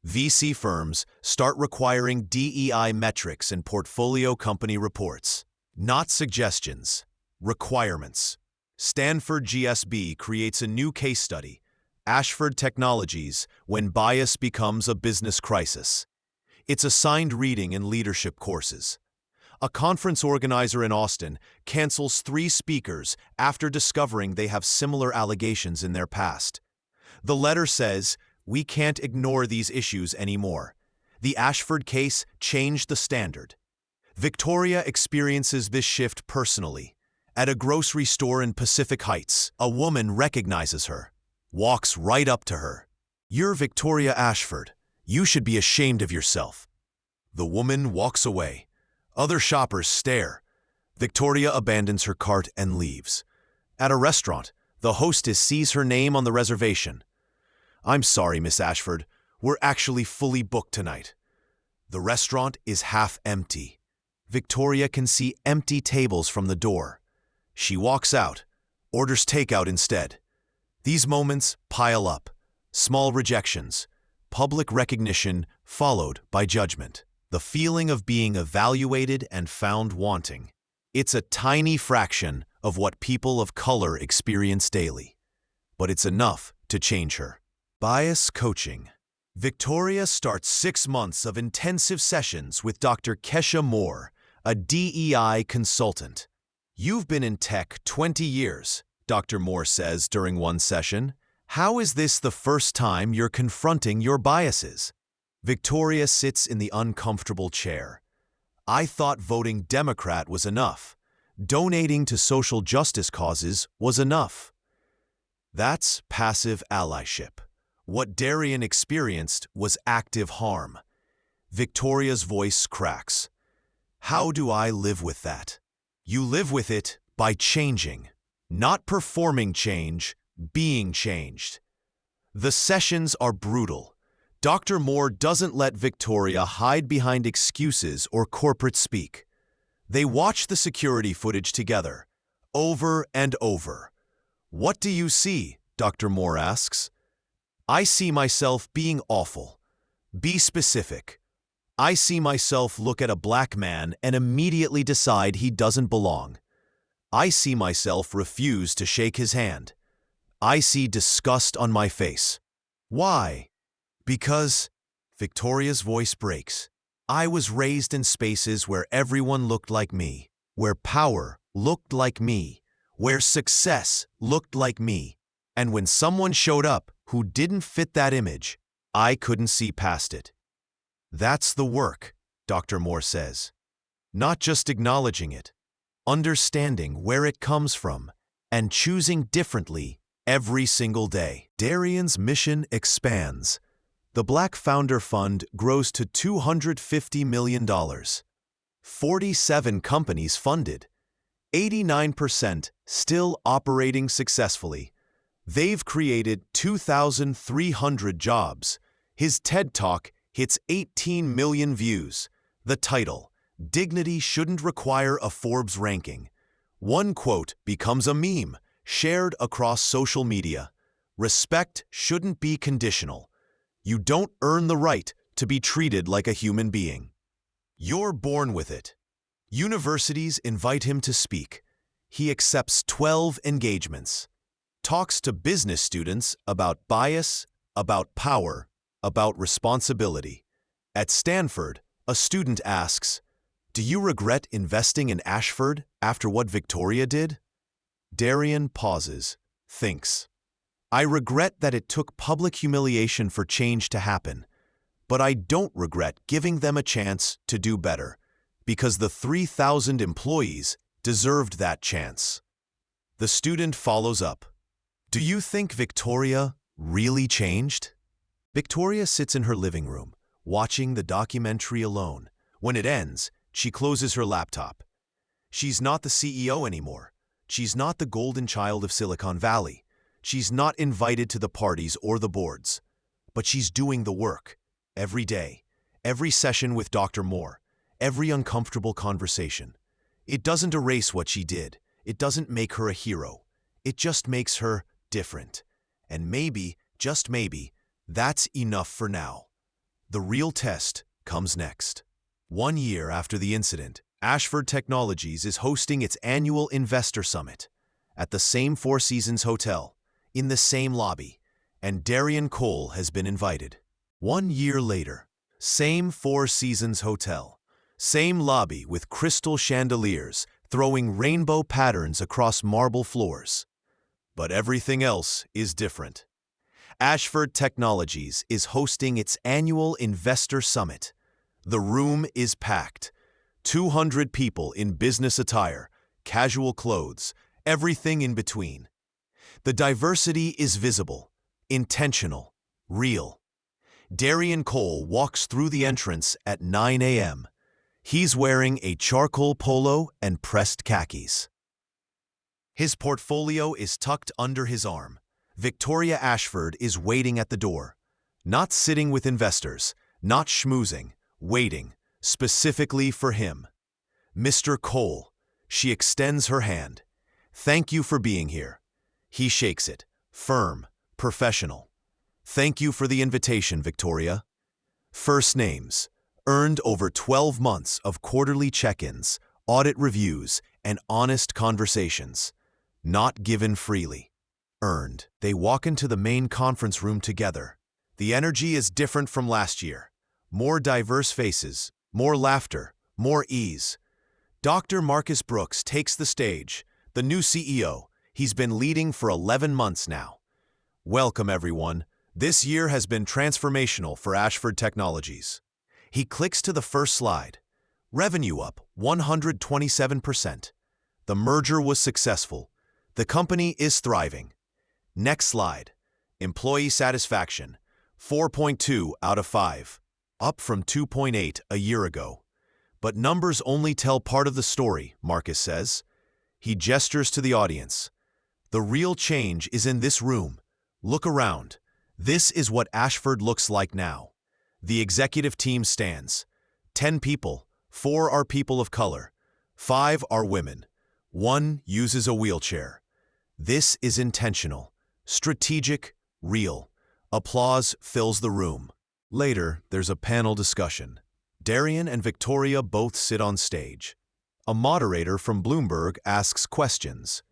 VC firms start requiring DEI metrics in portfolio company reports. Not suggestions, requirements. Stanford GSB creates a new case study, Ashford Technologies, When Bias Becomes a Business Crisis. It's assigned reading in leadership courses. A conference organizer in Austin cancels 3 speakers after discovering they have similar allegations in their past. The letter says, we can't ignore these issues anymore. The Ashford case changed the standard. Victoria experiences this shift personally. At a grocery store in Pacific Heights, a woman recognizes her, walks right up to her. You're Victoria Ashford. You should be ashamed of yourself. The woman walks away. Other shoppers stare. Victoria abandons her cart and leaves. At a restaurant, the hostess sees her name on the reservation. I'm sorry, Miss Ashford. We're actually fully booked tonight. The restaurant is half empty. Victoria can see empty tables from the door. She walks out, orders takeout instead. These moments pile up. Small rejections, public recognition followed by judgment. The feeling of being evaluated and found wanting. It's a tiny fraction of what people of color experience daily, but it's enough to change her. Bias coaching. Victoria starts 6 months of intensive sessions with Dr. Kesha Moore, a DEI consultant. You've been in tech 20 years, Dr. Moore says during one session. How is this the first time you're confronting your biases? Victoria sits in the uncomfortable chair. I thought voting Democrat was enough. Donating to social justice causes was enough. That's passive allyship. What Darian experienced was active harm. Victoria's voice cracks. How do I live with that? You live with it by changing. Not performing change, being changed. The sessions are brutal. Dr. Moore doesn't let Victoria hide behind excuses or corporate speak. They watch the security footage together, over and over. What do you see? Dr. Moore asks. I see myself being awful. Be specific. I see myself look at a black man and immediately decide he doesn't belong. I see myself refuse to shake his hand. I see disgust on my face. Why? Because, Victoria's voice breaks, I was raised in spaces where everyone looked like me, where power looked like me, where success looked like me. And when someone showed up who didn't fit that image, I couldn't see past it. That's the work, Dr. Moore says. Not just acknowledging it, understanding where it comes from, and choosing differently every single day. Darian's mission expands. The Black Founder Fund grows to $250 million. 47 companies funded. 89% still operating successfully. They've created 2,300 jobs. His TED Talk hits 18 million views. The title, Dignity Shouldn't Require a Forbes Ranking. One quote becomes a meme, shared across social media. Respect shouldn't be conditional. You don't earn the right to be treated like a human being. You're born with it. Universities invite him to speak. He accepts 12 engagements. Talks to business students about bias, about power, about responsibility. At Stanford, a student asks, "Do you regret investing in Ashford after what Victoria did?" Darian pauses, thinks. I regret that it took public humiliation for change to happen, but I don't regret giving them a chance to do better, because the 3,000 employees deserved that chance. The student follows up. Do you think Victoria really changed? Victoria sits in her living room, watching the documentary alone. When it ends, she closes her laptop. She's not the CEO anymore. She's not the golden child of Silicon Valley. She's not invited to the parties or the boards. But she's doing the work. Every day. Every session with Dr. Moore. Every uncomfortable conversation. It doesn't erase what she did. It doesn't make her a hero. It just makes her different. And maybe, just maybe, that's enough for now. The real test comes next. 1 year after the incident, Ashford Technologies is hosting its annual Investor Summit at the same Four Seasons Hotel, in the same lobby, and Darian Cole has been invited. 1 year later, same Four Seasons Hotel, same lobby with crystal chandeliers throwing rainbow patterns across marble floors. But everything else is different. Ashford Technologies is hosting its annual Investor Summit. The room is packed. 200 people in business attire, casual clothes, everything in between. The diversity is visible, intentional, real. Darian Cole walks through the entrance at 9 a.m. He's wearing a charcoal polo and pressed khakis. His portfolio is tucked under his arm. Victoria Ashford is waiting at the door. Not sitting with investors, not schmoozing, waiting, specifically for him. Mr. Cole, she extends her hand. Thank you for being here. He shakes it, firm, professional. Thank you for the invitation, Victoria. First names, earned over 12 months of quarterly check-ins, audit reviews, and honest conversations. Not given freely. Earned. They walk into the main conference room together. The energy is different from last year. More diverse faces, more laughter, more ease. Dr. Marcus Brooks takes the stage, the new CEO. He's been leading for 11 months now. Welcome, everyone. This year has been transformational for Ashford Technologies. He clicks to the first slide. Revenue up 127%. The merger was successful. The company is thriving. Next slide. Employee satisfaction, 4.2 out of 5, up from 2.8 a year ago. But numbers only tell part of the story, Marcus says. He gestures to the audience. The real change is in this room. Look around. This is what Ashford looks like now. The executive team stands. 10 people, 4 are people of color, 5 are women, 1 uses a wheelchair. This is intentional, strategic, real. Applause fills the room. Later, there's a panel discussion. Darian and Victoria both sit on stage. A moderator from Bloomberg asks questions.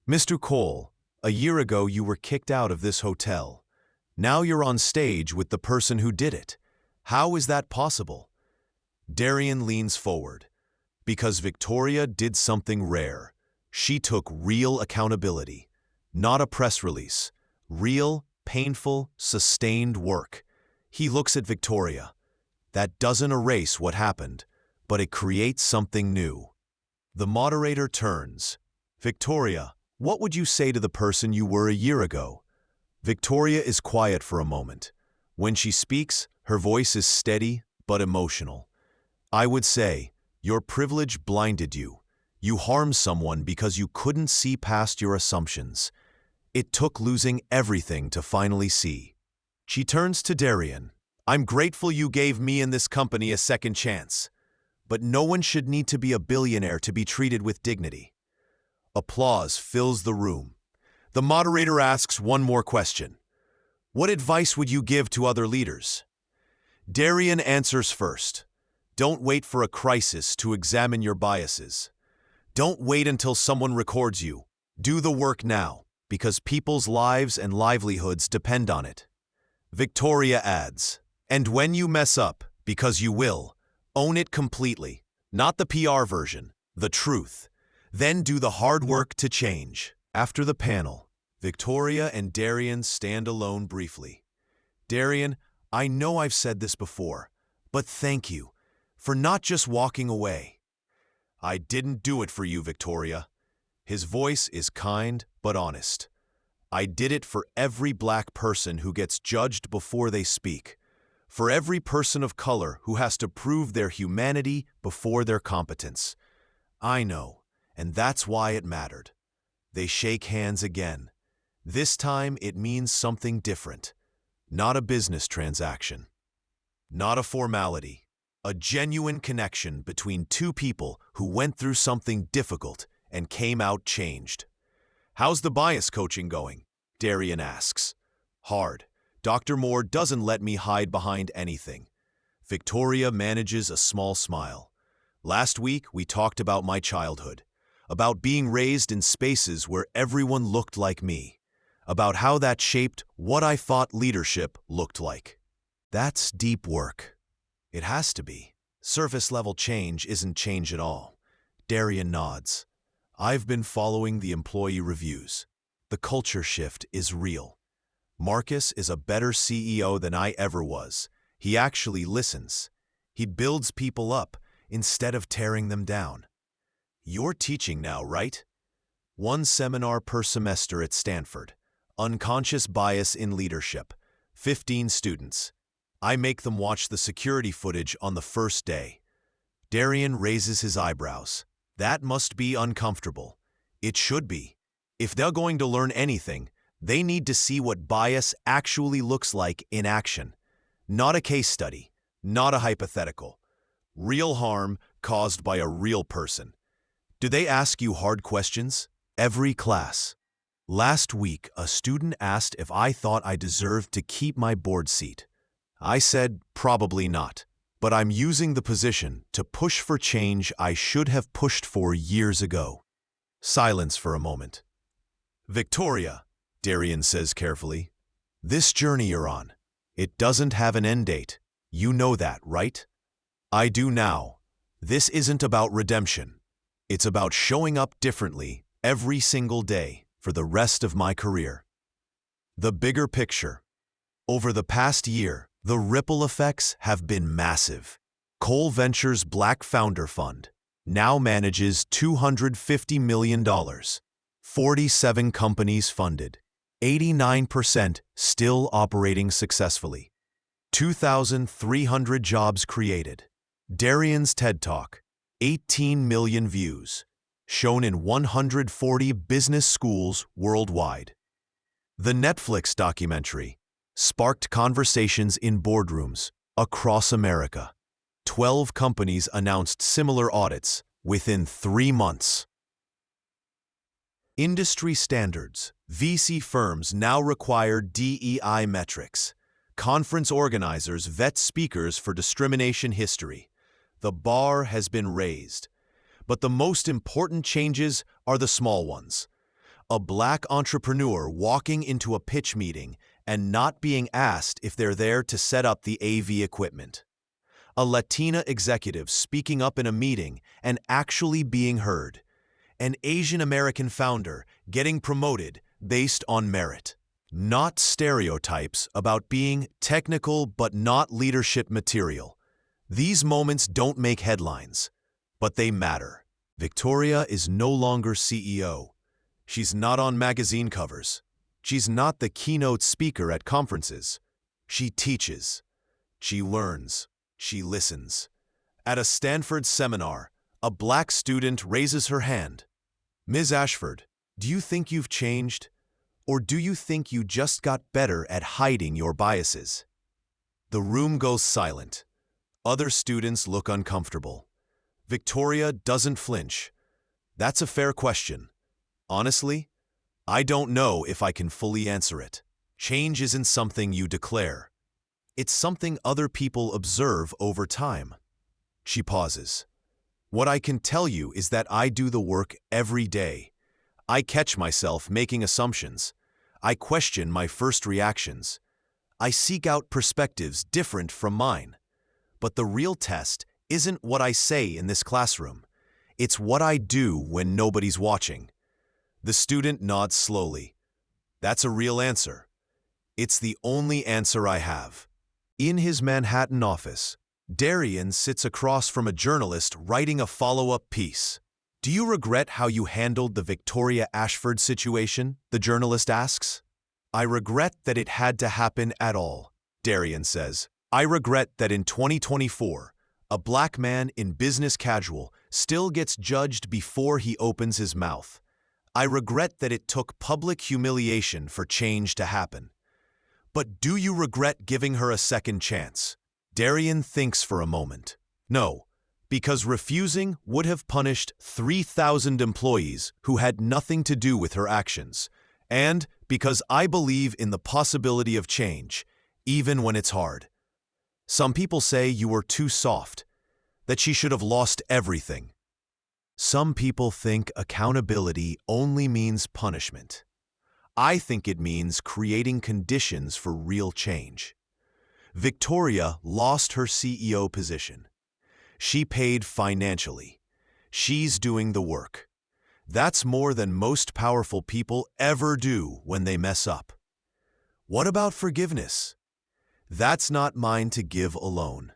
Mr. Cole, a year ago you were kicked out of this hotel. Now you're on stage with the person who did it. How is that possible? Darian leans forward. Because Victoria did something rare. She took real accountability. Not a press release. Real, painful, sustained work. He looks at Victoria. That doesn't erase what happened, but it creates something new. The moderator turns. Victoria, what would you say to the person you were a year ago? Victoria is quiet for a moment. When she speaks, her voice is steady but emotional. I would say, your privilege blinded you. You harmed someone because you couldn't see past your assumptions. It took losing everything to finally see. She turns to Darian. I'm grateful you gave me and this company a second chance. But no one should need to be a billionaire to be treated with dignity. Applause fills the room. The moderator asks one more question. What advice would you give to other leaders? Darian answers first. Don't wait for a crisis to examine your biases. Don't wait until someone records you. Do the work now, because people's lives and livelihoods depend on it. Victoria adds, and when you mess up, because you will, own it completely, not the PR version, the truth. Then do the hard work to change. After the panel, Victoria and Darian stand alone briefly. Darian, I know I've said this before, but thank you for not just walking away. I didn't do it for you, Victoria. His voice is kind but honest. I did it for every black person who gets judged before they speak, for every person of color who has to prove their humanity before their competence. I know, and that's why it mattered. They shake hands again. This time it means something different. Not a business transaction. Not a formality. A genuine connection between two people who went through something difficult and came out changed. How's the bias coaching going? Darian asks. Hard. Dr. Moore doesn't let me hide behind anything. Victoria manages a small smile. Last week, we talked about my childhood, about being raised in spaces where everyone looked like me, about how that shaped what I thought leadership looked like. That's deep work. It has to be. Surface-level change isn't change at all. Darian nods. I've been following the employee reviews. The culture shift is real. Marcus is a better CEO than I ever was. He actually listens. He builds people up instead of tearing them down. You're teaching now, right? 1 seminar per semester at Stanford. Unconscious bias in leadership. 15 students. I make them watch the security footage on the first day. Darian raises his eyebrows. That must be uncomfortable. It should be. If they're going to learn anything, they need to see what bias actually looks like in action. Not a case study, not a hypothetical. Real harm caused by a real person. Do they ask you hard questions? Every class. Last week, a student asked if I thought I deserved to keep my board seat. I said, probably not. But I'm using the position to push for change I should have pushed for years ago. Silence for a moment. Victoria, Darian says carefully, this journey you're on, it doesn't have an end date. You know that, right? I do now. This isn't about redemption. It's about showing up differently every single day for the rest of my career. The bigger picture. Over the past year, the ripple effects have been massive. Cole Ventures' Black Founder Fund now manages $250 million. 47 companies funded. 89% still operating successfully. 2,300 jobs created. Darian's TED Talk, 18 million views, shown in 140 business schools worldwide. The Netflix documentary sparked conversations in boardrooms across America. 12 companies announced similar audits within 3 months. Industry standards. VC firms now require DEI metrics. Conference organizers vet speakers for discrimination history. The bar has been raised. But the most important changes are the small ones. A Black entrepreneur walking into a pitch meeting and not being asked if they're there to set up the AV equipment. A Latina executive speaking up in a meeting and actually being heard. An Asian American founder getting promoted based on merit. Not stereotypes about being technical but not leadership material. These moments don't make headlines, but they matter. Victoria is no longer CEO. She's not on magazine covers. She's not the keynote speaker at conferences. She teaches. She learns. She listens. At a Stanford seminar, a Black student raises her hand. Ms. Ashford, do you think you've changed? Or do you think you just got better at hiding your biases? The room goes silent. Other students look uncomfortable. Victoria doesn't flinch. That's a fair question. Honestly, I don't know if I can fully answer it. Change isn't something you declare. It's something other people observe over time. She pauses. What I can tell you is that I do the work every day. I catch myself making assumptions. I question my first reactions. I seek out perspectives different from mine. But the real test isn't what I say in this classroom. It's what I do when nobody's watching. The student nods slowly. That's a real answer. It's the only answer I have. In his Manhattan office, Darian sits across from a journalist writing a follow-up piece. Do you regret how you handled the Victoria Ashford situation? The journalist asks. I regret that it had to happen at all, Darian says. I regret that in 2024, a Black man in business casual still gets judged before he opens his mouth. I regret that it took public humiliation for change to happen. But do you regret giving her a second chance? Darian thinks for a moment. No, because refusing would have punished 3,000 employees who had nothing to do with her actions, and because I believe in the possibility of change, even when it's hard. Some people say you were too soft, that she should have lost everything. Some people think accountability only means punishment. I think it means creating conditions for real change. Victoria lost her CEO position. She paid financially. She's doing the work. That's more than most powerful people ever do when they mess up. What about forgiveness? That's not mine to give alone.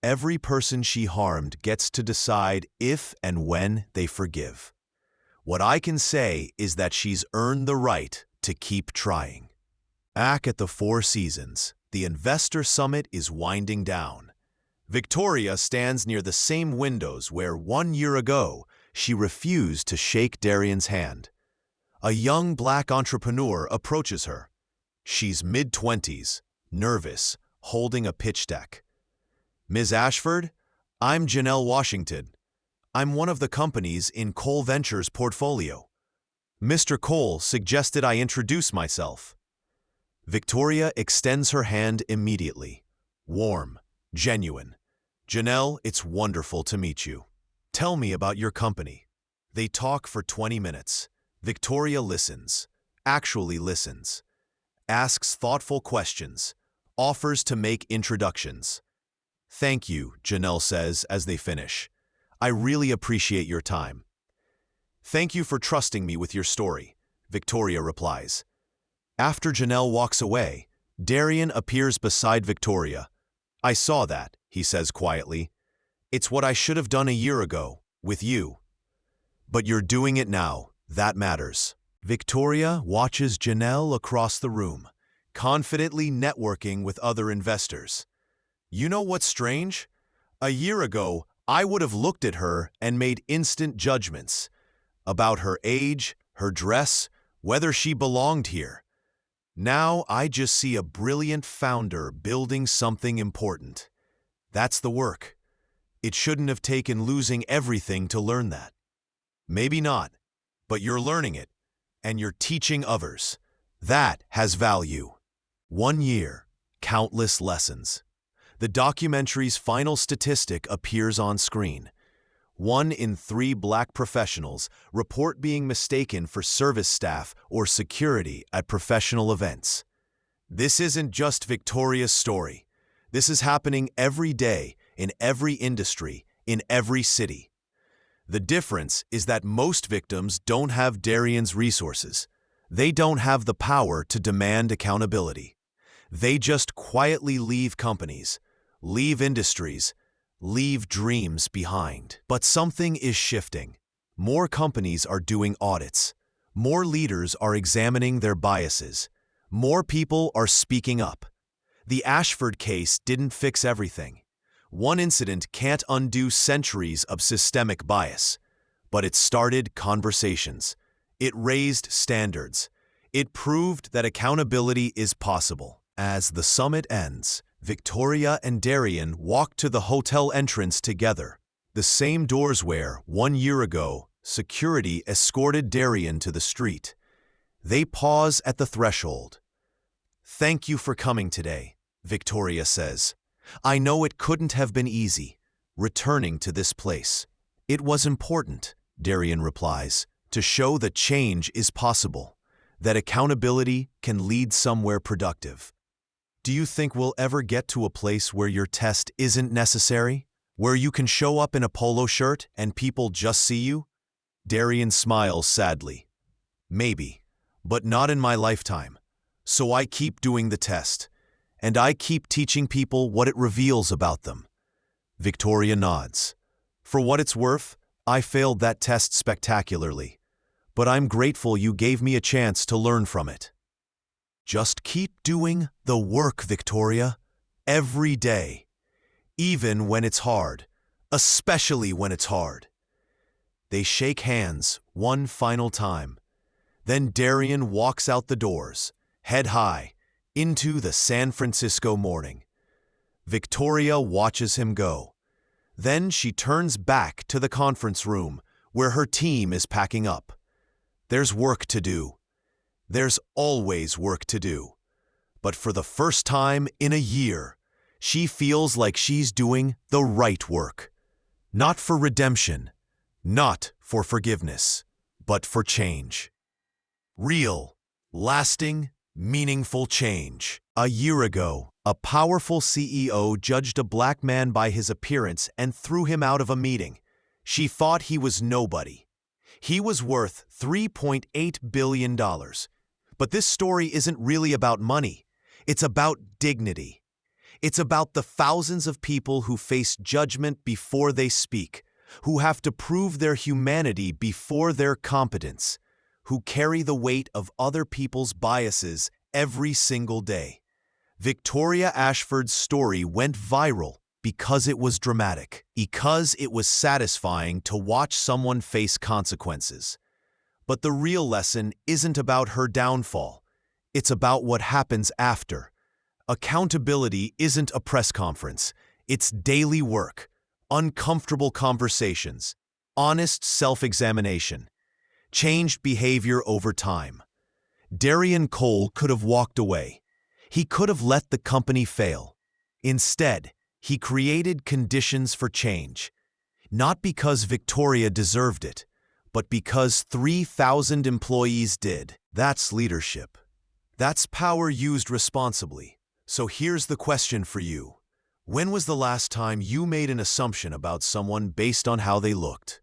Every person she harmed gets to decide if and when they forgive. What I can say is that she's earned the right to keep trying. Back at the Four Seasons, the Investor Summit is winding down. Victoria stands near the same windows where 1 year ago she refused to shake Darian's hand. A young Black entrepreneur approaches her. She's mid-20s, nervous, holding a pitch deck. Ms. Ashford, I'm Janelle Washington. I'm one of the companies in Cole Ventures' portfolio. Mr. Cole suggested I introduce myself. Victoria extends her hand immediately. Warm, genuine. Janelle, it's wonderful to meet you. Tell me about your company. They talk for 20 minutes. Victoria listens, actually listens, asks thoughtful questions, offers to make introductions. Thank you, Janelle says as they finish. I really appreciate your time. Thank you for trusting me with your story, Victoria replies. After Janelle walks away, Darian appears beside Victoria. I saw that, he says quietly. It's what I should have done a year ago, with you. But you're doing it now, that matters. Victoria watches Janelle across the room, confidently networking with other investors. You know what's strange? A year ago, I would have looked at her and made instant judgments about her age, her dress, whether she belonged here. Now I just see a brilliant founder building something important. That's the work. It shouldn't have taken losing everything to learn that. Maybe not, but you're learning it, and you're teaching others. That has value. 1 year, countless lessons. The documentary's final statistic appears on screen. 1 in 3 Black professionals report being mistaken for service staff or security at professional events. This isn't just Victoria's story. This is happening every day, in every industry, in every city. The difference is that most victims don't have Darian's resources. They don't have the power to demand accountability. They just quietly leave companies, leave industries, leave dreams behind. But something is shifting. More companies are doing audits. More leaders are examining their biases. More people are speaking up. The Ashford case didn't fix everything. One incident can't undo centuries of systemic bias. But it started conversations. It raised standards. It proved that accountability is possible. As the summit ends, Victoria and Darian walk to the hotel entrance together, the same doors where, 1 year ago, security escorted Darian to the street. They pause at the threshold. "Thank you for coming today," Victoria says. "I know it couldn't have been easy, returning to this place." "It was important," Darian replies, "to show that change is possible, that accountability can lead somewhere productive." Do you think we'll ever get to a place where your test isn't necessary? Where you can show up in a polo shirt and people just see you? Darian smiles sadly. Maybe, but not in my lifetime. So I keep doing the test, and I keep teaching people what it reveals about them. Victoria nods. For what it's worth, I failed that test spectacularly, but I'm grateful you gave me a chance to learn from it. Just keep doing the work, Victoria, every day, even when it's hard, especially when it's hard. They shake hands one final time. Then Darian walks out the doors, head high, into the San Francisco morning. Victoria watches him go. Then she turns back to the conference room where her team is packing up. There's work to do. There's always work to do. But for the first time in a year, she feels like she's doing the right work. Not for redemption, not for forgiveness, but for change. Real, lasting, meaningful change. A year ago, a powerful CEO judged a Black man by his appearance and threw him out of a meeting. She thought he was nobody. He was worth $3.8 billion. But this story isn't really about money. It's about dignity. It's about the thousands of people who face judgment before they speak, who have to prove their humanity before their competence, who carry the weight of other people's biases every single day. Victoria Ashford's story went viral because it was dramatic, because it was satisfying to watch someone face consequences. But the real lesson isn't about her downfall. It's about what happens after. Accountability isn't a press conference. It's daily work, uncomfortable conversations, honest self-examination, changed behavior over time. Darian Cole could have walked away. He could have let the company fail. Instead, he created conditions for change. Not because Victoria deserved it, but because 3,000 employees did. That's leadership. That's power used responsibly. So here's the question for you. When was the last time you made an assumption about someone based on how they looked?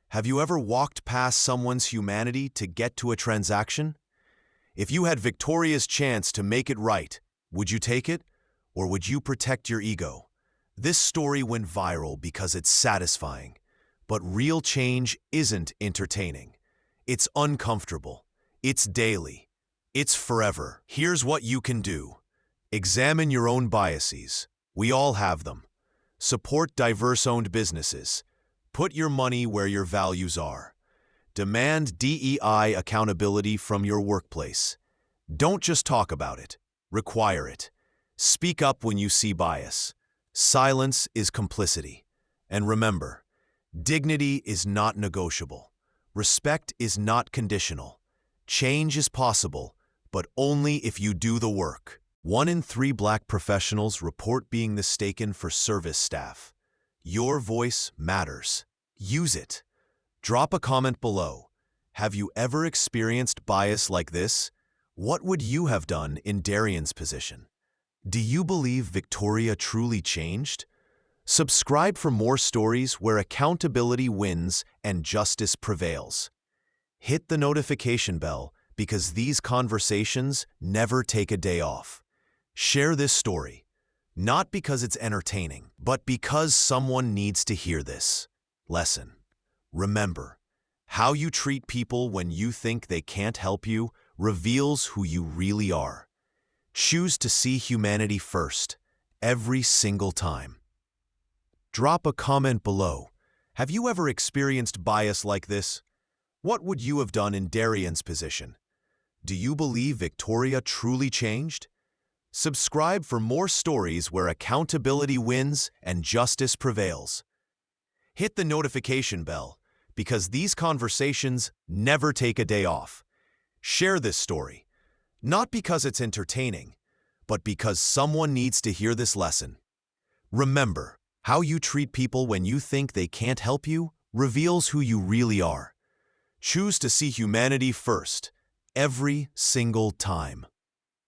Have you ever walked past someone's humanity to get to a transaction? If you had Victoria's chance to make it right, would you take it? Or would you protect your ego? This story went viral because it's satisfying. But real change isn't entertaining. It's uncomfortable. It's daily. It's forever. Here's what you can do. Examine your own biases. We all have them. Support diverse-owned businesses. Put your money where your values are. Demand DEI accountability from your workplace. Don't just talk about it. Require it. Speak up when you see bias. Silence is complicity. And remember, dignity is not negotiable. Respect is not conditional. Change is possible, but only if you do the work. 1 in 3 Black professionals report being mistaken for service staff. Your voice matters. Use it. Drop a comment below. Have you ever experienced bias like this? What would you have done in Darian's position? Do you believe Victoria truly changed? Subscribe for more stories where accountability wins and justice prevails. Hit the notification bell because these conversations never take a day off. Share this story, not because it's entertaining, but because someone needs to hear this lesson. Remember, how you treat people when you think they can't help you reveals who you really are. Choose to see humanity first, every single time. Drop a comment below. Have you ever experienced bias like this? What would you have done in Darian's position? Do you believe Victoria truly changed? Subscribe for more stories where accountability wins and justice prevails. Hit the notification bell because these conversations never take a day off. Share this story, not because it's entertaining, but because someone needs to hear this lesson. Remember, how you treat people when you think they can't help you reveals who you really are. Choose to see humanity first, every single time.